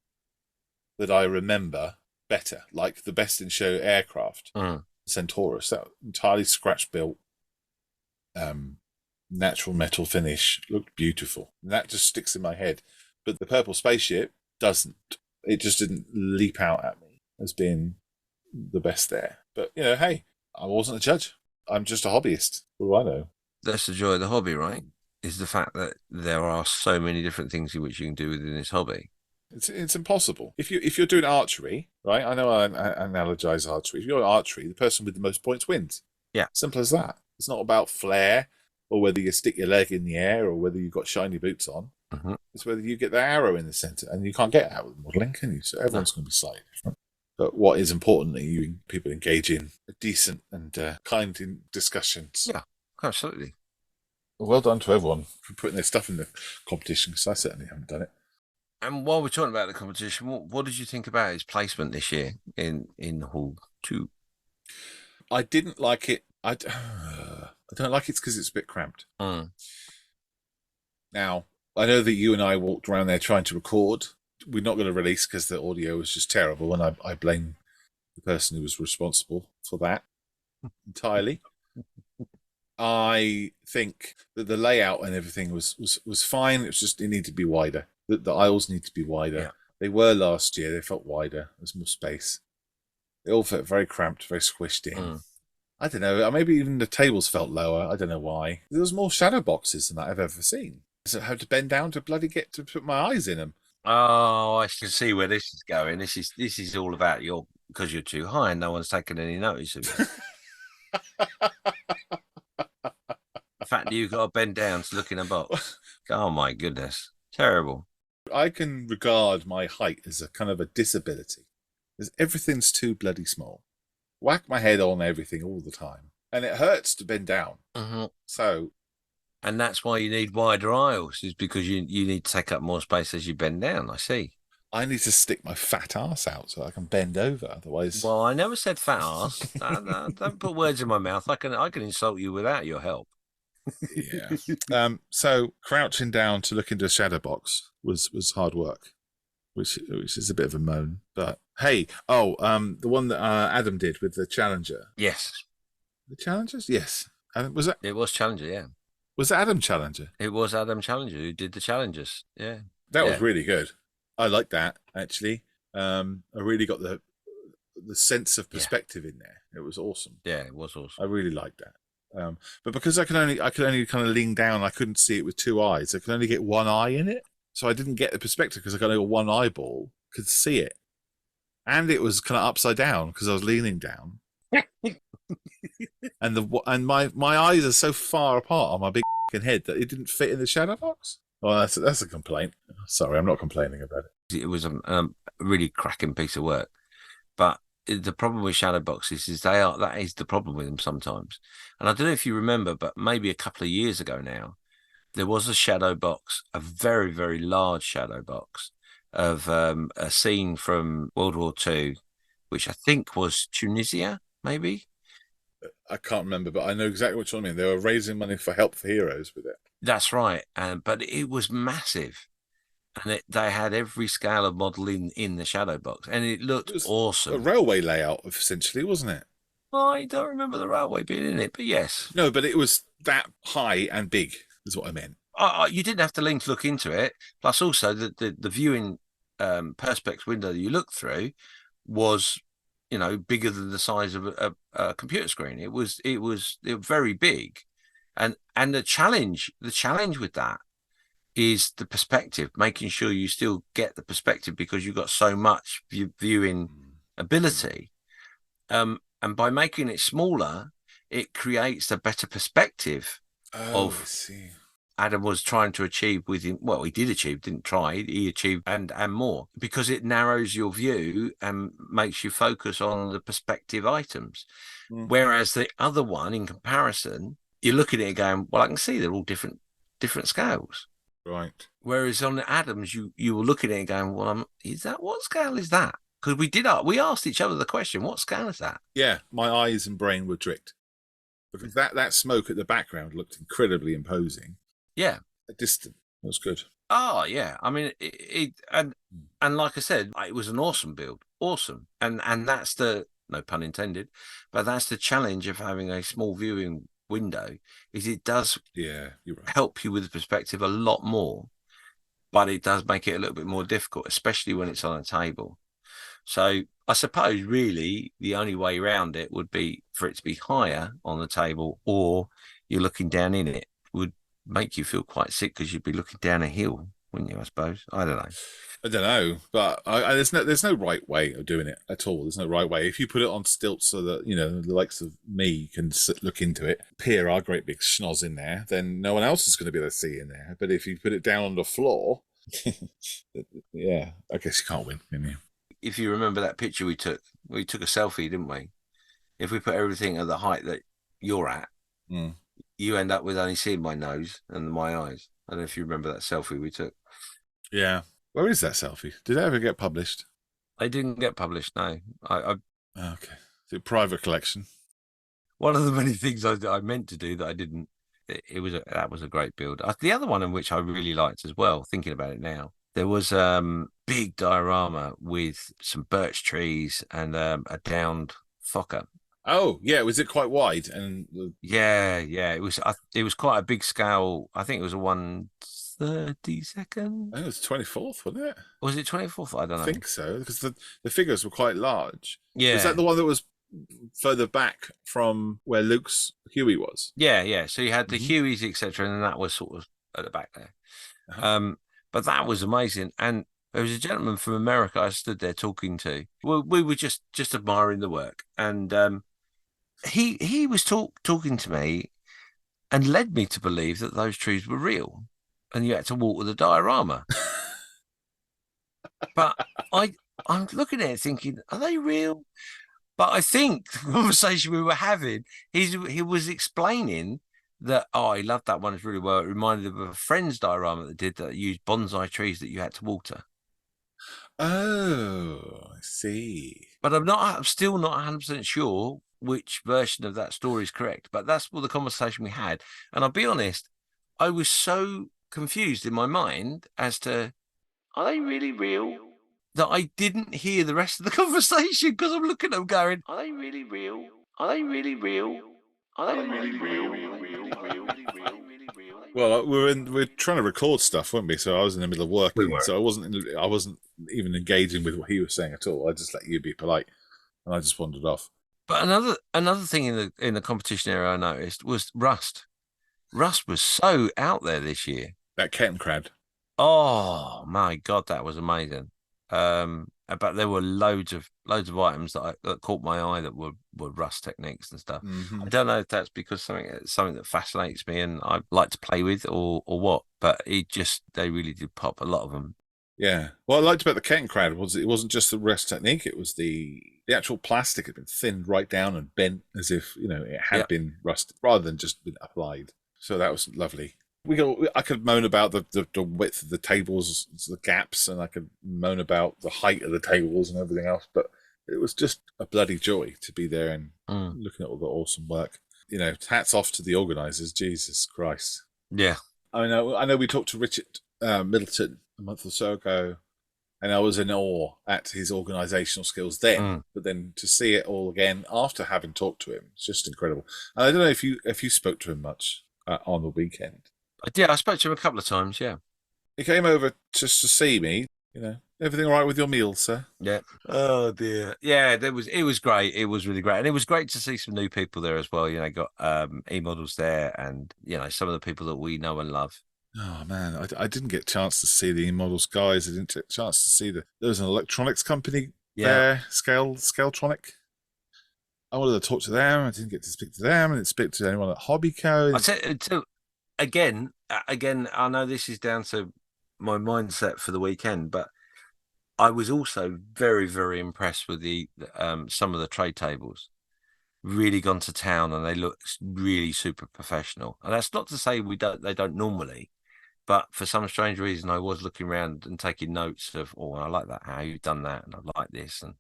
Speaker 2: that I remember better, like the Best in Show aircraft, Centaurus, that entirely scratch built, natural metal finish, looked beautiful. And that just sticks in my head. But the purple spaceship doesn't. It just didn't leap out at me as being the best there. But, hey, I wasn't a judge. I'm just a hobbyist. What do I know?
Speaker 1: That's the joy of the hobby, right? is the fact that there are so many different things in which you can do within this hobby.
Speaker 2: It's impossible. If you're doing archery, right? I know I analogize archery. If you're archery, the person with the most points wins.
Speaker 1: Yeah.
Speaker 2: Simple as that. It's not about flair or whether you stick your leg in the air or whether you've got shiny boots on.
Speaker 1: Mm-hmm.
Speaker 2: It's whether you get the arrow in the center, and you can't get that with modeling, can you? So everyone's going to be slightly different. But what is important that people engage in a decent and kind discussions.
Speaker 1: Yeah, absolutely.
Speaker 2: Well done to everyone for putting their stuff in the competition, because I certainly haven't done it.
Speaker 1: And while we're talking about the competition, what did you think about his placement this year in Hall 2?
Speaker 2: I didn't like it. I don't like it because it's a bit cramped. Now, I know that you and I walked around there trying to record. We're not going to release because the audio was just terrible, and I blame the person who was responsible for that entirely. I think that the layout and everything was fine. It was just it needed to be wider. The aisles need to be wider. Yeah. They were last year. They felt wider. There's more space. They all felt very cramped, very squished in. I don't know. Maybe even the tables felt lower. I don't know why. There was more shadow boxes than I've ever seen. So I had to bend down to bloody get to put my eyes in them.
Speaker 1: Oh, I can see where this is going. This is all about because you're too high and no one's taken any notice of you. The fact that you've got to bend down to look in a box. Oh my goodness. Terrible.
Speaker 2: I can regard my height as a kind of a disability. Because everything's too bloody small. Whack my head on everything all the time. And it hurts to bend down.
Speaker 1: Mm-hmm.
Speaker 2: So...
Speaker 1: And that's why you need wider aisles, is because you need to take up more space as you bend down. I see.
Speaker 2: I need to stick my fat ass out so I can bend over. Otherwise...
Speaker 1: Well, I never said fat ass. Don't put words in my mouth. I can insult you without your help.
Speaker 2: Yeah. So crouching down to look into a shadow box was hard work, which is a bit of a moan. But hey, the one that Adam did with the Challenger.
Speaker 1: Yes.
Speaker 2: The Challengers? Yes. Was it?
Speaker 1: It was Challenger, yeah.
Speaker 2: Was it Adam Challenger?
Speaker 1: It was Adam Challenger who did the Challengers. Yeah.
Speaker 2: That was really good. I like that, actually. I really got the sense of perspective in there. It was awesome.
Speaker 1: Yeah, it was awesome.
Speaker 2: I really liked that. But because I could only kind of lean down, I couldn't see it with two eyes. I could only get one eye in it. So I didn't get the perspective because I could only got one eyeball, could see it. And it was kind of upside down because I was leaning down. and my eyes are so far apart on my big head that it didn't fit in the shadow box. Well, that's a complaint. Sorry, I'm not complaining about it.
Speaker 1: It was a really cracking piece of work, but the problem with shadow boxes is that is the problem with them sometimes. And I don't know if you remember, but maybe a couple of years ago now, there was a shadow box, a very, very large shadow box of a scene from World War II, which I think was Tunisia, maybe.
Speaker 2: I can't remember, but I know exactly what you mean. They were raising money for Help for Heroes with it.
Speaker 1: That's right. But it was massive. And they had every scale of model in the shadow box. And it looked awesome.
Speaker 2: A railway layout, essentially, wasn't it?
Speaker 1: I don't remember the railway being in it, but yes.
Speaker 2: No, but it was that high and big, is what I meant.
Speaker 1: You didn't have to lean to look into it. Plus, also, the viewing perspex window that you looked through was, bigger than the size of a computer screen. It was very big, and the challenge with that is the perspective, making sure you still get the perspective because you've got so much viewing ability, and by making it smaller, it creates a better perspective of.
Speaker 2: I see.
Speaker 1: Adam was trying to achieve with him. Well, he did achieve, didn't try. He achieved and more because it narrows your view and makes you focus on the perspective items. Whereas the other one, in comparison, you're looking at it going, well, I can see they're all different scales.
Speaker 2: Right.
Speaker 1: Whereas on the Adams, you were looking at it going, well, what scale is that? Because we asked each other the question, what scale is that?
Speaker 2: Yeah, my eyes and brain were tricked because that smoke at the background looked incredibly imposing.
Speaker 1: Yeah.
Speaker 2: Distant. It was good.
Speaker 1: Oh, yeah. I mean, and like I said, it was an awesome build. Awesome. And that's no pun intended, but that's the challenge of having a small viewing window, is it does
Speaker 2: you're right.
Speaker 1: help you with the perspective a lot more, but it does make it a little bit more difficult, especially when it's on a table. So I suppose really the only way around it would be for it to be higher on the table, or you're looking down in it. make you feel quite sick because you'd be looking down a hill, wouldn't you? I suppose. I don't know.
Speaker 2: I don't know, but there's no right way of doing it at all. There's no right way. If you put it on stilts so that, the likes of me can look into it, peer our great big schnoz in there, then no one else is going to be able to see in there. But if you put it down on the floor, yeah, I guess you can't win, can you?
Speaker 1: If you remember that picture we took a selfie, didn't we? If we put everything at the height that you're at, you end up with only seeing my nose and my eyes. I don't know if you remember that selfie we took.
Speaker 2: Yeah. Where is that selfie? Did it ever get published?
Speaker 1: They didn't get published, no.
Speaker 2: Okay. Is it private collection?
Speaker 1: One of the many things I meant to do that I didn't. That was a great build. The other one in which I really liked as well, thinking about it now, there was big diorama with some birch trees and a downed fokker.
Speaker 2: Oh yeah, was it quite wide? And
Speaker 1: yeah, it was. It was quite a big scale. I think it was a 1/32.
Speaker 2: I think it was 24th, wasn't it?
Speaker 1: Was it 24th? I don't know.
Speaker 2: I think so, because the figures were quite large.
Speaker 1: Yeah.
Speaker 2: Was that the one that was further back from where Luke's Huey was?
Speaker 1: Yeah. So you had the Hueys, etc., and then that was sort of at the back there. But that was amazing. And there was a gentleman from America I stood there talking to. Well, we were just admiring the work, and he was talking to me and led me to believe that those trees were real, and you had to walk with a diorama. But I'm looking at it thinking, are they real? But I think the conversation we were having, he was explaining that, he loved that one really well. It reminded him of a friend's diorama that used bonsai trees that you had to water.
Speaker 2: Oh, I see.
Speaker 1: But I'm still not 100% sure which version of that story is correct. But that's what the conversation we had. And I'll be honest, I was so confused in my mind as to, are they really real? That I didn't hear the rest of the conversation because I'm looking at them going, are they really real? Are they really real? Are they really real?
Speaker 2: Well, we're trying to record stuff, weren't we? So I was in the middle of working, so I wasn't even engaging with what he was saying at all. I just let you be polite, and I just wandered off.
Speaker 1: But another thing in the competition area I noticed was Rust. Rust was so out there this year.
Speaker 2: That Ken Crad.
Speaker 1: Oh my God, that was amazing. But there were loads of items that caught my eye that were Rust techniques and stuff. I don't know if that's because something that fascinates me and I like to play with or what, but they really did pop, a lot of them.
Speaker 2: Yeah. What I liked about the Ken Crad was it wasn't just the Rust technique; it was the actual plastic had been thinned right down and bent as if it had been rusted rather than just been applied. So that was lovely. I could moan about the width of the tables, the gaps, and I could moan about the height of the tables and everything else. But it was just a bloody joy to be there and looking at all the awesome work. Hats off to the organisers. Jesus Christ.
Speaker 1: Yeah.
Speaker 2: I know. We talked to Richard Middleton a month or so ago, and I was in awe at his organisational skills then. But then to see it all again after having talked to him, it's just incredible. And I don't know if you spoke to him much on the weekend.
Speaker 1: Yeah, I spoke to him a couple of times, yeah.
Speaker 2: He came over just to see me, Everything all right with your meal, sir?
Speaker 1: Yeah. Oh, dear. Yeah, it was great. It was really great. And it was great to see some new people there as well. Got E-Models there and, some of the people that we know and love.
Speaker 2: Oh, man, I didn't get a chance to see the E-Models guys. I didn't get a chance to see there was an electronics company there, Scaletronic. I wanted to talk to them. I didn't get to speak to them. I didn't speak to anyone at Hobbyco.
Speaker 1: I said, Again, I know this is down to my mindset for the weekend, but I was also very, very impressed with the some of the trade tables. Really gone to town, and they look really super professional. And that's not to say they don't normally, but for some strange reason, I was looking around and taking notes of, I like that, how you've done that, and I like this. And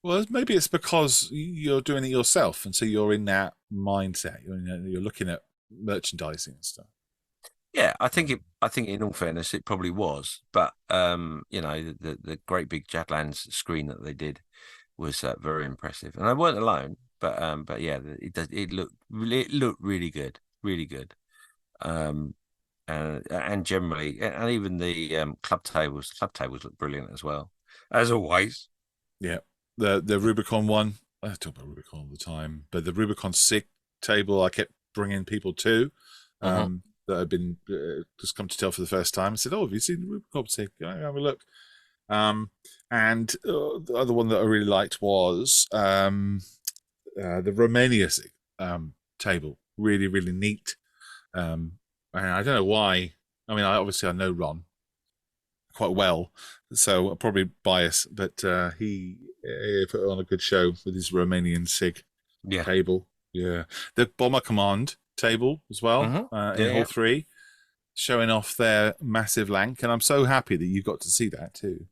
Speaker 2: well, maybe it's because you're doing it yourself, and so you're in that mindset. You're looking at merchandising and stuff.
Speaker 1: Yeah, I think in all fairness it probably was, but the great big Jadlands screen that they did was very impressive, and they weren't alone. But yeah, it looked really good, and generally, and even the club tables look brilliant as well, as always.
Speaker 2: Yeah, the Rubicon one. I talk about Rubicon all the time, but the Rubicon SIG table I kept bringing people to. that had been just come to Telford for the first time and said, "Oh, have you seen the Rubik Competency? Can I have a look?" And the other one that I really liked was the Romania table. Really, really neat. And I don't know why. I mean, I know Ron quite well, so I'm probably biased, but he put on a good show with his Romanian SIG table. Yeah. The Bomber Command table as well in Hall 3, showing off their massive lank. And I'm so happy that you got to see that too.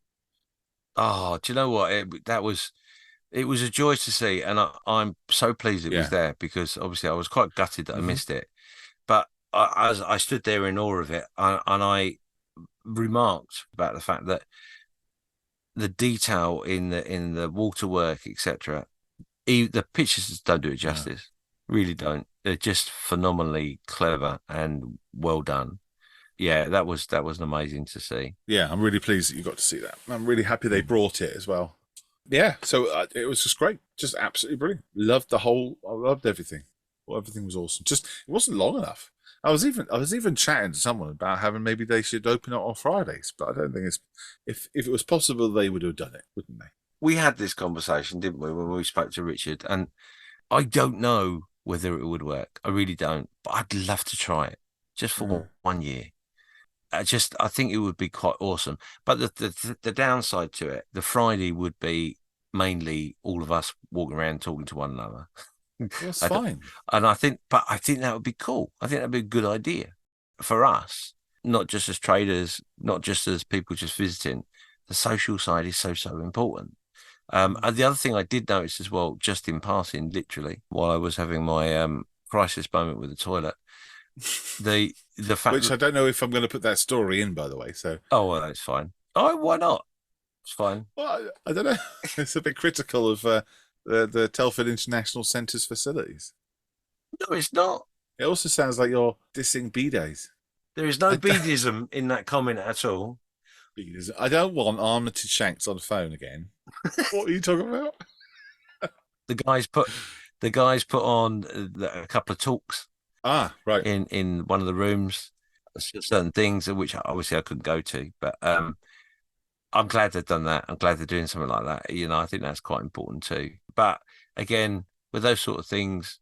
Speaker 1: Oh, do you know what? It was a joy to see. And I'm so pleased it was there, because obviously I was quite gutted that I missed it. But as I stood there in awe of it, and I remarked about the fact that the detail in the waterwork, etc., the pictures just don't do it justice. Really don't. They're just phenomenally clever and well done. Yeah, that was amazing to see.
Speaker 2: Yeah, I'm really pleased that you got to see that. I'm really happy they brought it as well. Yeah, so it was just great, just absolutely brilliant. I loved everything. Well, everything was awesome. Just it wasn't long enough. I was even chatting to someone about having maybe they should open it on Fridays, but I don't think if it was possible they would have done it, wouldn't they?
Speaker 1: We had this conversation, didn't we, when we spoke to Richard? And I don't know whether it would work. I really don't. But I'd love to try it just for 1 year. I think it would be quite awesome. But the downside to it, the Friday would be mainly all of us walking around talking to one another.
Speaker 2: That's fine.
Speaker 1: And I think that would be cool. I think that'd be a good idea for us, not just as traders, not just as people just visiting. The social side is so important. And the other thing I did notice as well, just in passing, literally, while I was having my crisis moment with the toilet, the fact
Speaker 2: which I don't know if I'm going to put that story in, by the way. So
Speaker 1: well, that's fine. Oh, why not? It's fine.
Speaker 2: Well, I don't know. It's a bit critical of the Telford International Centre's facilities.
Speaker 1: No, it's not.
Speaker 2: It also sounds like you're dissing B-days.
Speaker 1: There is no beadism in that comment at all.
Speaker 2: I don't want Armitage Shanks on the phone again. What are you talking about?
Speaker 1: The guys put on a couple of talks.
Speaker 2: Right.
Speaker 1: In one of the rooms, certain things which obviously I couldn't go to, but I'm glad they've done that. I'm glad they're doing something like that. I think that's quite important too. But again, with those sort of things,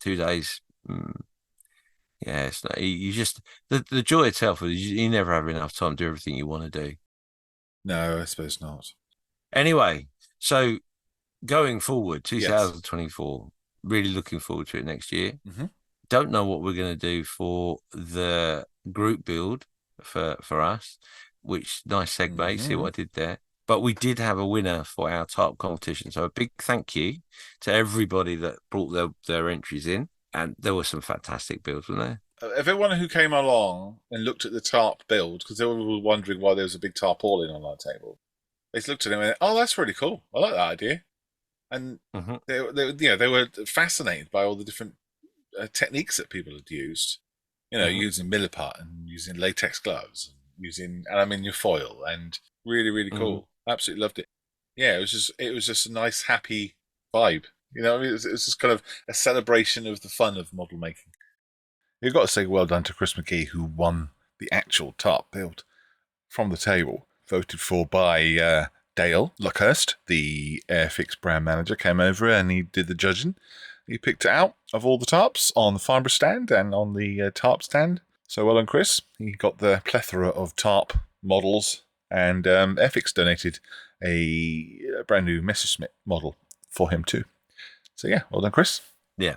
Speaker 1: 2 days, it's not, you just the joy of Telford is you never have enough time to do everything you want to do.
Speaker 2: No, I suppose not.
Speaker 1: Anyway, so going forward, 2024, really looking forward to it next year. Don't know what we're going to do for the group build for us, which nice segue, see what I did there. But we did have a winner for our tarp competition. So a big thank you to everybody that brought their entries in. And there were some fantastic builds, weren't there?
Speaker 2: Everyone who came along and looked at the tarp build, because they were wondering why there was a big tarpaulin on our table, they looked at it and went, "Oh, that's really cool. I like that idea." And they were fascinated by all the different techniques that people had used. Using milliput and using latex gloves and using aluminium foil, and really, really cool. Absolutely loved it. Yeah, it was just a nice, happy vibe. It was just kind of a celebration of the fun of model making. You've got to say well done to Chris McGee, who won the actual tarp build from the table, voted for by Dale Luckhurst, the Airfix brand manager, came over and he did the judging. He picked it out of all the tarps on the Farnborough stand and on the tarp stand. So well done, Chris. He got the plethora of tarp models, and Airfix donated a brand new Messerschmitt model for him too. So yeah, well done, Chris.
Speaker 1: Yeah,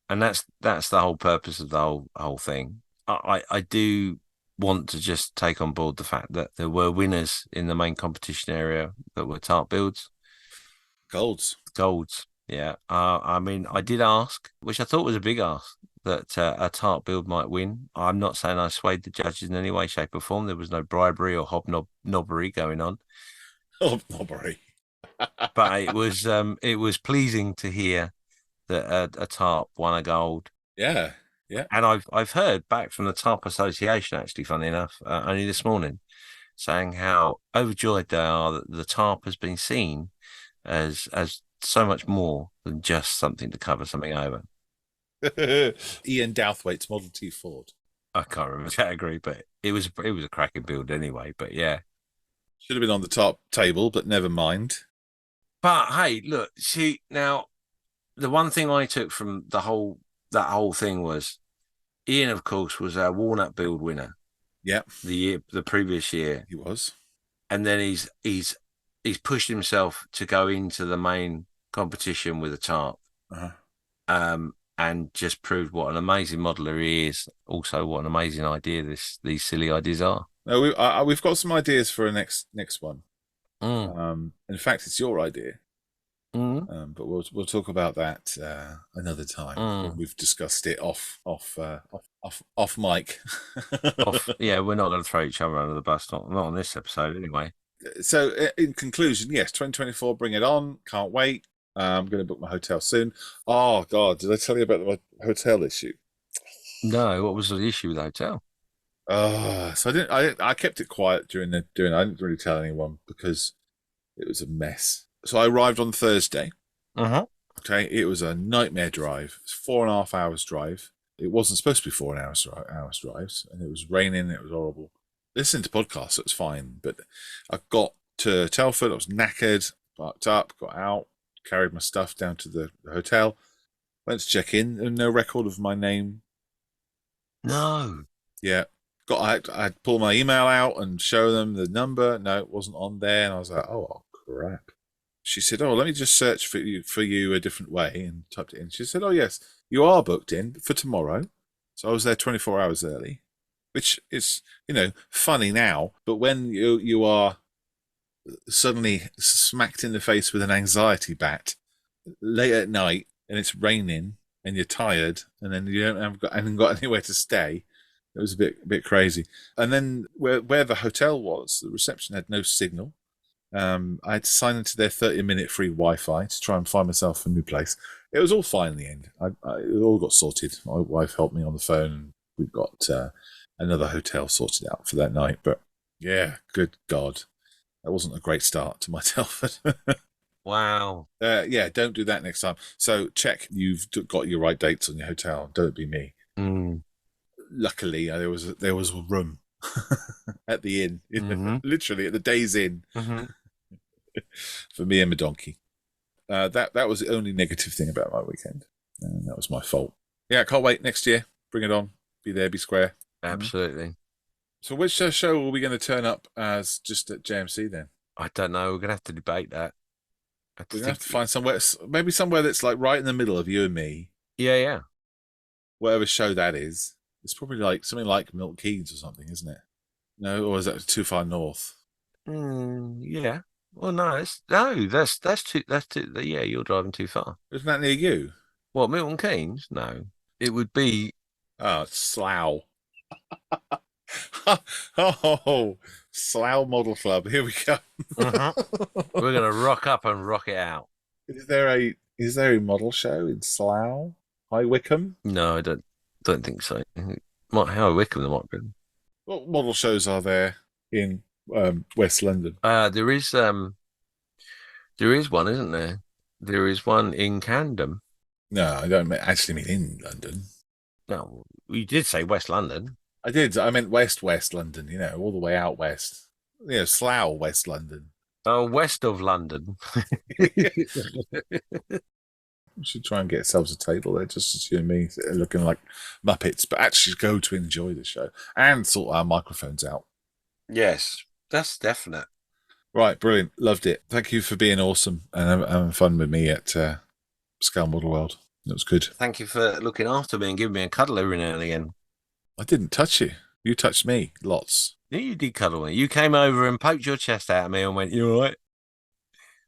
Speaker 1: and that's the whole purpose of the whole thing. I do want to just take on board the fact that there were winners in the main competition area that were tarp builds.
Speaker 2: Golds.
Speaker 1: Yeah. I mean, I did ask, which I thought was a big ask, that a tarp build might win. I'm not saying I swayed the judges in any way, shape, or form. There was no bribery or hobnobbery going on.
Speaker 2: Hobnobbery.
Speaker 1: But it was pleasing to hear that a tarp won a gold.
Speaker 2: Yeah.
Speaker 1: And I've heard back from the Tarp Association, actually, funny enough, only this morning, saying how overjoyed they are that the tarp has been seen as so much more than just something to cover something over.
Speaker 2: Ian Douthwaite's Model T Ford.
Speaker 1: I can't remember the category, but it was a cracking build anyway. But yeah.
Speaker 2: Should have been on the top table, but never mind.
Speaker 1: But hey, look, see now, the one thing I took from that whole thing was Ian, of course, was our walnut build winner.
Speaker 2: Yeah,
Speaker 1: the previous year,
Speaker 2: he was,
Speaker 1: and then he's pushed himself to go into the main competition with a tarp, and just proved what an amazing modeler he is. Also, what an amazing idea these silly ideas are.
Speaker 2: No, we've got some ideas for a next one.
Speaker 1: Mm.
Speaker 2: In fact, it's your idea.
Speaker 1: Mm.
Speaker 2: But we'll talk about that another time when we've discussed it off mic.
Speaker 1: Yeah, we're not going to throw each other under the bus, not on this episode anyway.
Speaker 2: So, in conclusion, yes, 2024, bring it on! Can't wait. I'm going to book my hotel soon. Oh God, did I tell you about my hotel issue?
Speaker 1: No, what was the issue with the hotel?
Speaker 2: So I kept it quiet during I didn't really tell anyone because it was a mess. So I arrived on Thursday. Okay, it was a nightmare drive. It's 4.5 hours drive. It wasn't supposed to be 4 hours drives, and it was raining. It was horrible. Listening to podcasts, so it's fine. But I got to Telford. I was knackered. Parked up, got out, carried my stuff down to the hotel. Went to check in, and no record of my name.
Speaker 1: No.
Speaker 2: Yeah. I had to pull my email out and show them the number. No, it wasn't on there, and I was like, oh crap. She said, oh, let me just search for you a different way, and typed it in. She said, oh yes, you are booked in for tomorrow. So I was there 24 hours early, which is, funny now, but when you are suddenly smacked in the face with an anxiety bat late at night and it's raining and you're tired and then you haven't got anywhere to stay, it was a bit crazy. And then where the hotel was, the reception had no signal. I had to sign into their 30-minute free Wi-Fi to try and find myself a new place. It was all fine in the end. It all got sorted. My wife helped me on the phone, and we got another hotel sorted out for that night. But yeah, good God, that wasn't a great start to my Telford.
Speaker 1: Wow.
Speaker 2: Yeah, don't do that next time. So check you've got your right dates on your hotel. Don't be me. Luckily, there was a room at the inn, literally at the day's inn, for me and my donkey. That was the only negative thing about my weekend, and that was my fault. Yeah, I can't wait next year. Bring it on. Be there, be square.
Speaker 1: Absolutely.
Speaker 2: So which show are we going to turn up as just at JMC then?
Speaker 1: I don't know. We're going to have to debate that.
Speaker 2: We're going to have to find maybe somewhere that's like right in the middle of you and me.
Speaker 1: Yeah.
Speaker 2: Whatever show that is. It's probably like something like Milton Keynes or something, isn't it? No, or is that too far north?
Speaker 1: Yeah. Well, no, that's too. Yeah, you're driving too far.
Speaker 2: Isn't that near you?
Speaker 1: What, Milton Keynes? No, it would be.
Speaker 2: Slough. Oh, Slough Model Club. Here we go.
Speaker 1: We're gonna rock up and rock it out.
Speaker 2: Is there a model show in Slough? High Wycombe?
Speaker 1: No, I don't think so. High Wycombe, there might be.
Speaker 2: What model shows are there in West London?
Speaker 1: There is one, isn't there? There is one in Camden.
Speaker 2: No, I don't actually mean in London.
Speaker 1: No, you did say West London.
Speaker 2: I did. I meant West London, all the way out west. Slough, West London.
Speaker 1: Oh, west of London.
Speaker 2: We should try and get ourselves a table there, just as you and me, looking like Muppets, but actually go to enjoy the show and sort our microphones out.
Speaker 1: Yes, that's definite.
Speaker 2: Right, brilliant. Loved it. Thank you for being awesome and having fun with me at Scale Modelworld. It was good.
Speaker 1: Thank you for looking after me and giving me a cuddle every now and again.
Speaker 2: I didn't touch you. You touched me lots.
Speaker 1: Yeah, you did cuddle me. You came over and poked your chest out at me and went, "You all right?"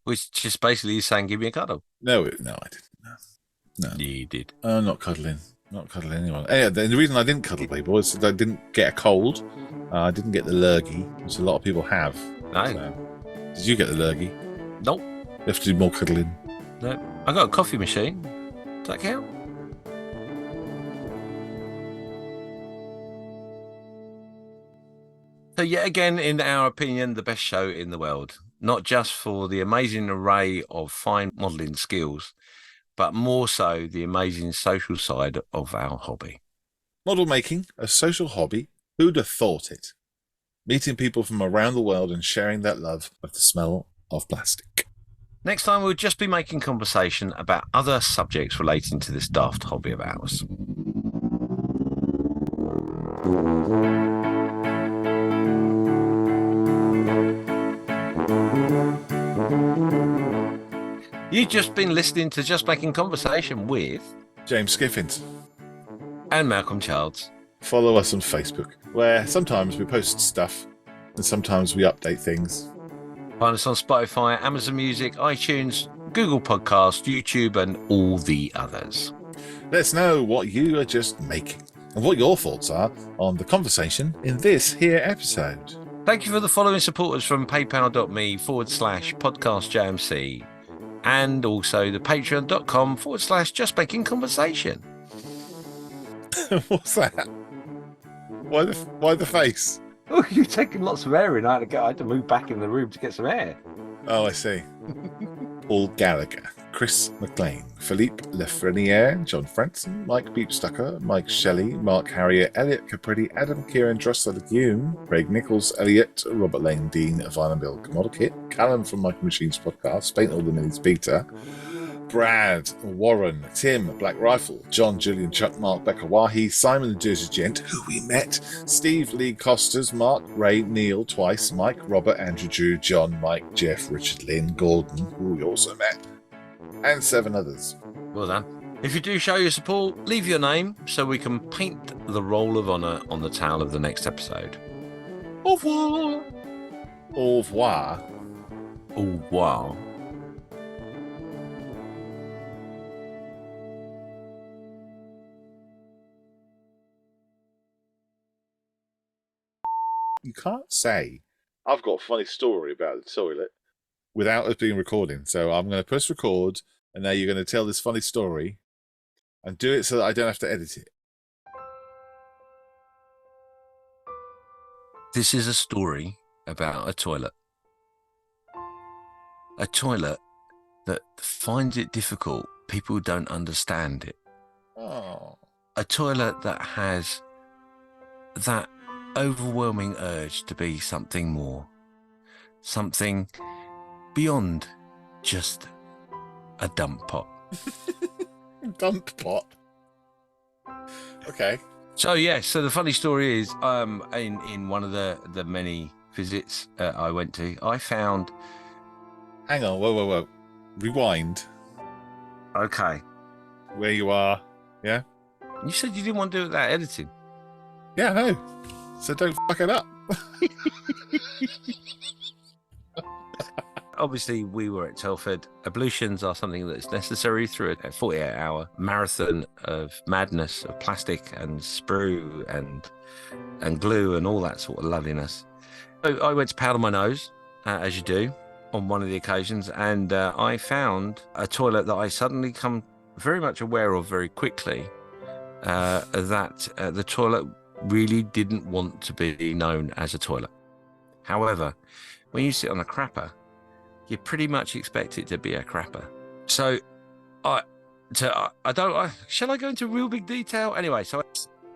Speaker 1: Which just basically is saying, "Give me a cuddle."
Speaker 2: No, I didn't. No.
Speaker 1: You did.
Speaker 2: I'm not cuddling. Not cuddling anyone. Yeah, the reason I didn't cuddle people is that I didn't get a cold. I didn't get the lurgy, which a lot of people have.
Speaker 1: No.
Speaker 2: So, did you get the lurgy?
Speaker 1: Nope.
Speaker 2: You have to do more cuddling.
Speaker 1: No. I got a coffee machine. Does that count? So yet again, in our opinion, the best show in the world. Not just for the amazing array of fine modelling skills, but more so the amazing social side of our hobby.
Speaker 2: Model making, a social hobby. Who'd have thought it? Meeting people from around the world and sharing that love of the smell of plastic.
Speaker 1: Next time, we'll just be making conversation about other subjects relating to this daft hobby of ours. You've just been listening to Just Making Conversation with
Speaker 2: James Skiffins.
Speaker 1: And Malcolm Childs.
Speaker 2: Follow us on Facebook, where sometimes we post stuff and sometimes we update things.
Speaker 1: Find us on Spotify, Amazon Music, iTunes, Google Podcasts, YouTube, and all the others.
Speaker 2: Let us know what you are just making and what your thoughts are on the conversation in this here episode.
Speaker 1: Thank you for the following supporters from paypal.me/podcastjmc and also the patreon.com/justmakingconversation.
Speaker 2: What's that? Why the face?
Speaker 1: Oh, you're taking lots of air in. I had to move back in the room to get some air.
Speaker 2: Oh, I see. Paul Gallagher, Chris McLean, Philippe Lefreniere, John Franson, Mike Beepstucker, Mike Shelley, Mark Harrier, Elliot Capritti, Adam Kieran, Drossel Legume, Craig Nichols, Elliot, Robert Lane, Dean, Vine and Bill, Commodikit, Callum from Michael Machines Podcast, Paint All the Minis Beta, Brad, Warren, Tim, Black Rifle, John, Julian, Chuck, Mark, Becca Wahi, Simon the Jersey Gent, who we met, Steve Lee Costas, Mark, Ray, Neil, twice, Mike, Robert, Andrew, Drew, John, Mike, Jeff, Richard, Lynn, Gordon, who we also met, and 7 others.
Speaker 1: Well done. If you do show your support, leave your name so we can paint the roll of honour on the towel of the next episode. Au revoir.
Speaker 2: Au revoir.
Speaker 1: Au revoir.
Speaker 2: You can't say, I've got a funny story about the toilet without us being recording. So I'm going to press record, and now you're going to tell this funny story and do it so that I don't have to edit it.
Speaker 1: This is a story about a toilet. A toilet that finds it difficult. People don't understand it.
Speaker 2: Oh.
Speaker 1: A toilet that has that overwhelming urge to be something more, something beyond just a dump pot.
Speaker 2: Dump pot. Okay.
Speaker 1: So so the funny story is, in one of the many visits I went to, I found.
Speaker 2: Hang on, whoa. Rewind.
Speaker 1: Okay.
Speaker 2: Where you are, yeah?
Speaker 1: You said you didn't want to do it without editing.
Speaker 2: Yeah, I know. So don't fuck it up.
Speaker 1: Obviously, we were at Telford. Ablutions are something that's necessary through a 48-hour marathon of madness, of plastic and sprue and glue and all that sort of loveliness. So I went to powder my nose, as you do, on one of the occasions, and I found a toilet that I suddenly come very much aware of very quickly, that the toilet really didn't want to be known as a toilet. However, when you sit on a crapper, you pretty much expect it to be a crapper. So shall I go into real big detail? Anyway, so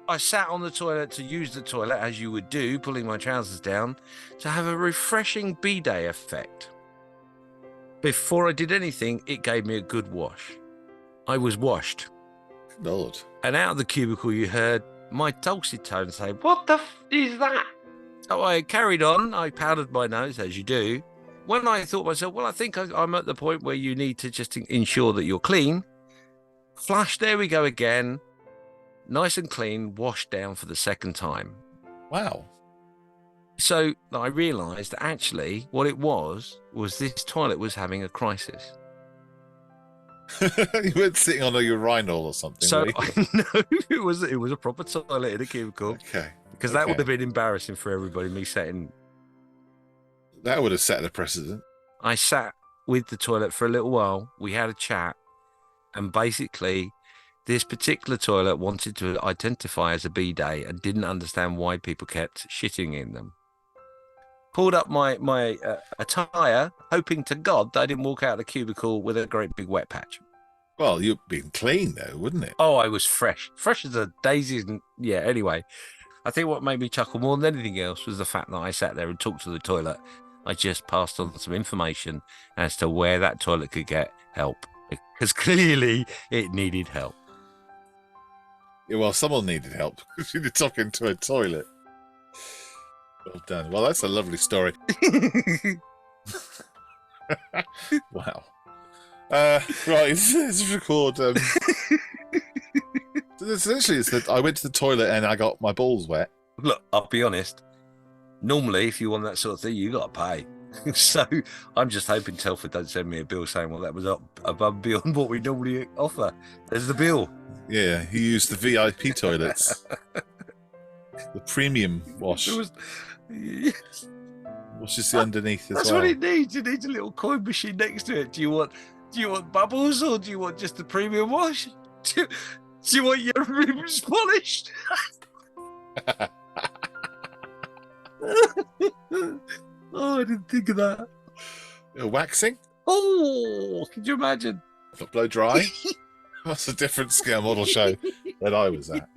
Speaker 1: I sat on the toilet to use the toilet as you would do, pulling my trousers down to have a refreshing bidet effect. Before I did anything, it gave me a good wash. I was washed.
Speaker 2: Lord.
Speaker 1: And out of the cubicle, you heard my dulcet tone say, "What the is that?" So I carried on. I powdered my nose, as you do. When I thought to myself, well, I think I'm at the point where you need to just ensure that you're clean. Flush, there we go again. Nice and clean, washed down for the second time.
Speaker 2: Wow.
Speaker 1: So I realised that actually what it was this toilet was having a crisis.
Speaker 2: You weren't sitting on a urinal or something.
Speaker 1: So no, it was a proper toilet in a cubicle.
Speaker 2: Okay.
Speaker 1: Because that would have been embarrassing for everybody, me sitting.
Speaker 2: That would have set a precedent.
Speaker 1: I sat with the toilet for a little while. We had a chat. And basically, this particular toilet wanted to identify as a bidet and didn't understand why people kept shitting in them. Pulled up my attire, hoping to God that I didn't walk out of the cubicle with a great big wet patch.
Speaker 2: Well, you'd been clean though, wouldn't it?
Speaker 1: Oh, I was fresh as a daisy. And yeah, anyway, I think what made me chuckle more than anything else was the fact that I sat there and talked to the toilet. I just passed on some information as to where that toilet could get help, because clearly it needed help.
Speaker 2: Yeah, well, someone needed help because you'd talk into a toilet. Well done. Well, that's a lovely story. Wow. Right, let's record. So essentially, it's that I went to the toilet and I got my balls wet.
Speaker 1: Look, I'll be honest. Normally, if you want that sort of thing, you got to pay. So I'm just hoping Telford don't send me a bill saying, well, that was up above and beyond what we normally offer. There's the bill.
Speaker 2: Yeah, he used the VIP toilets. The premium wash. Washes the underneath as well.
Speaker 1: That's what it needs. It needs a little coin machine next to it. Do you want bubbles, or do you want just the premium wash? Do you want your rims polished? Oh, I didn't think of that.
Speaker 2: Waxing?
Speaker 1: Oh, could you imagine?
Speaker 2: Not blow dry? That's a different scale model show that I was at.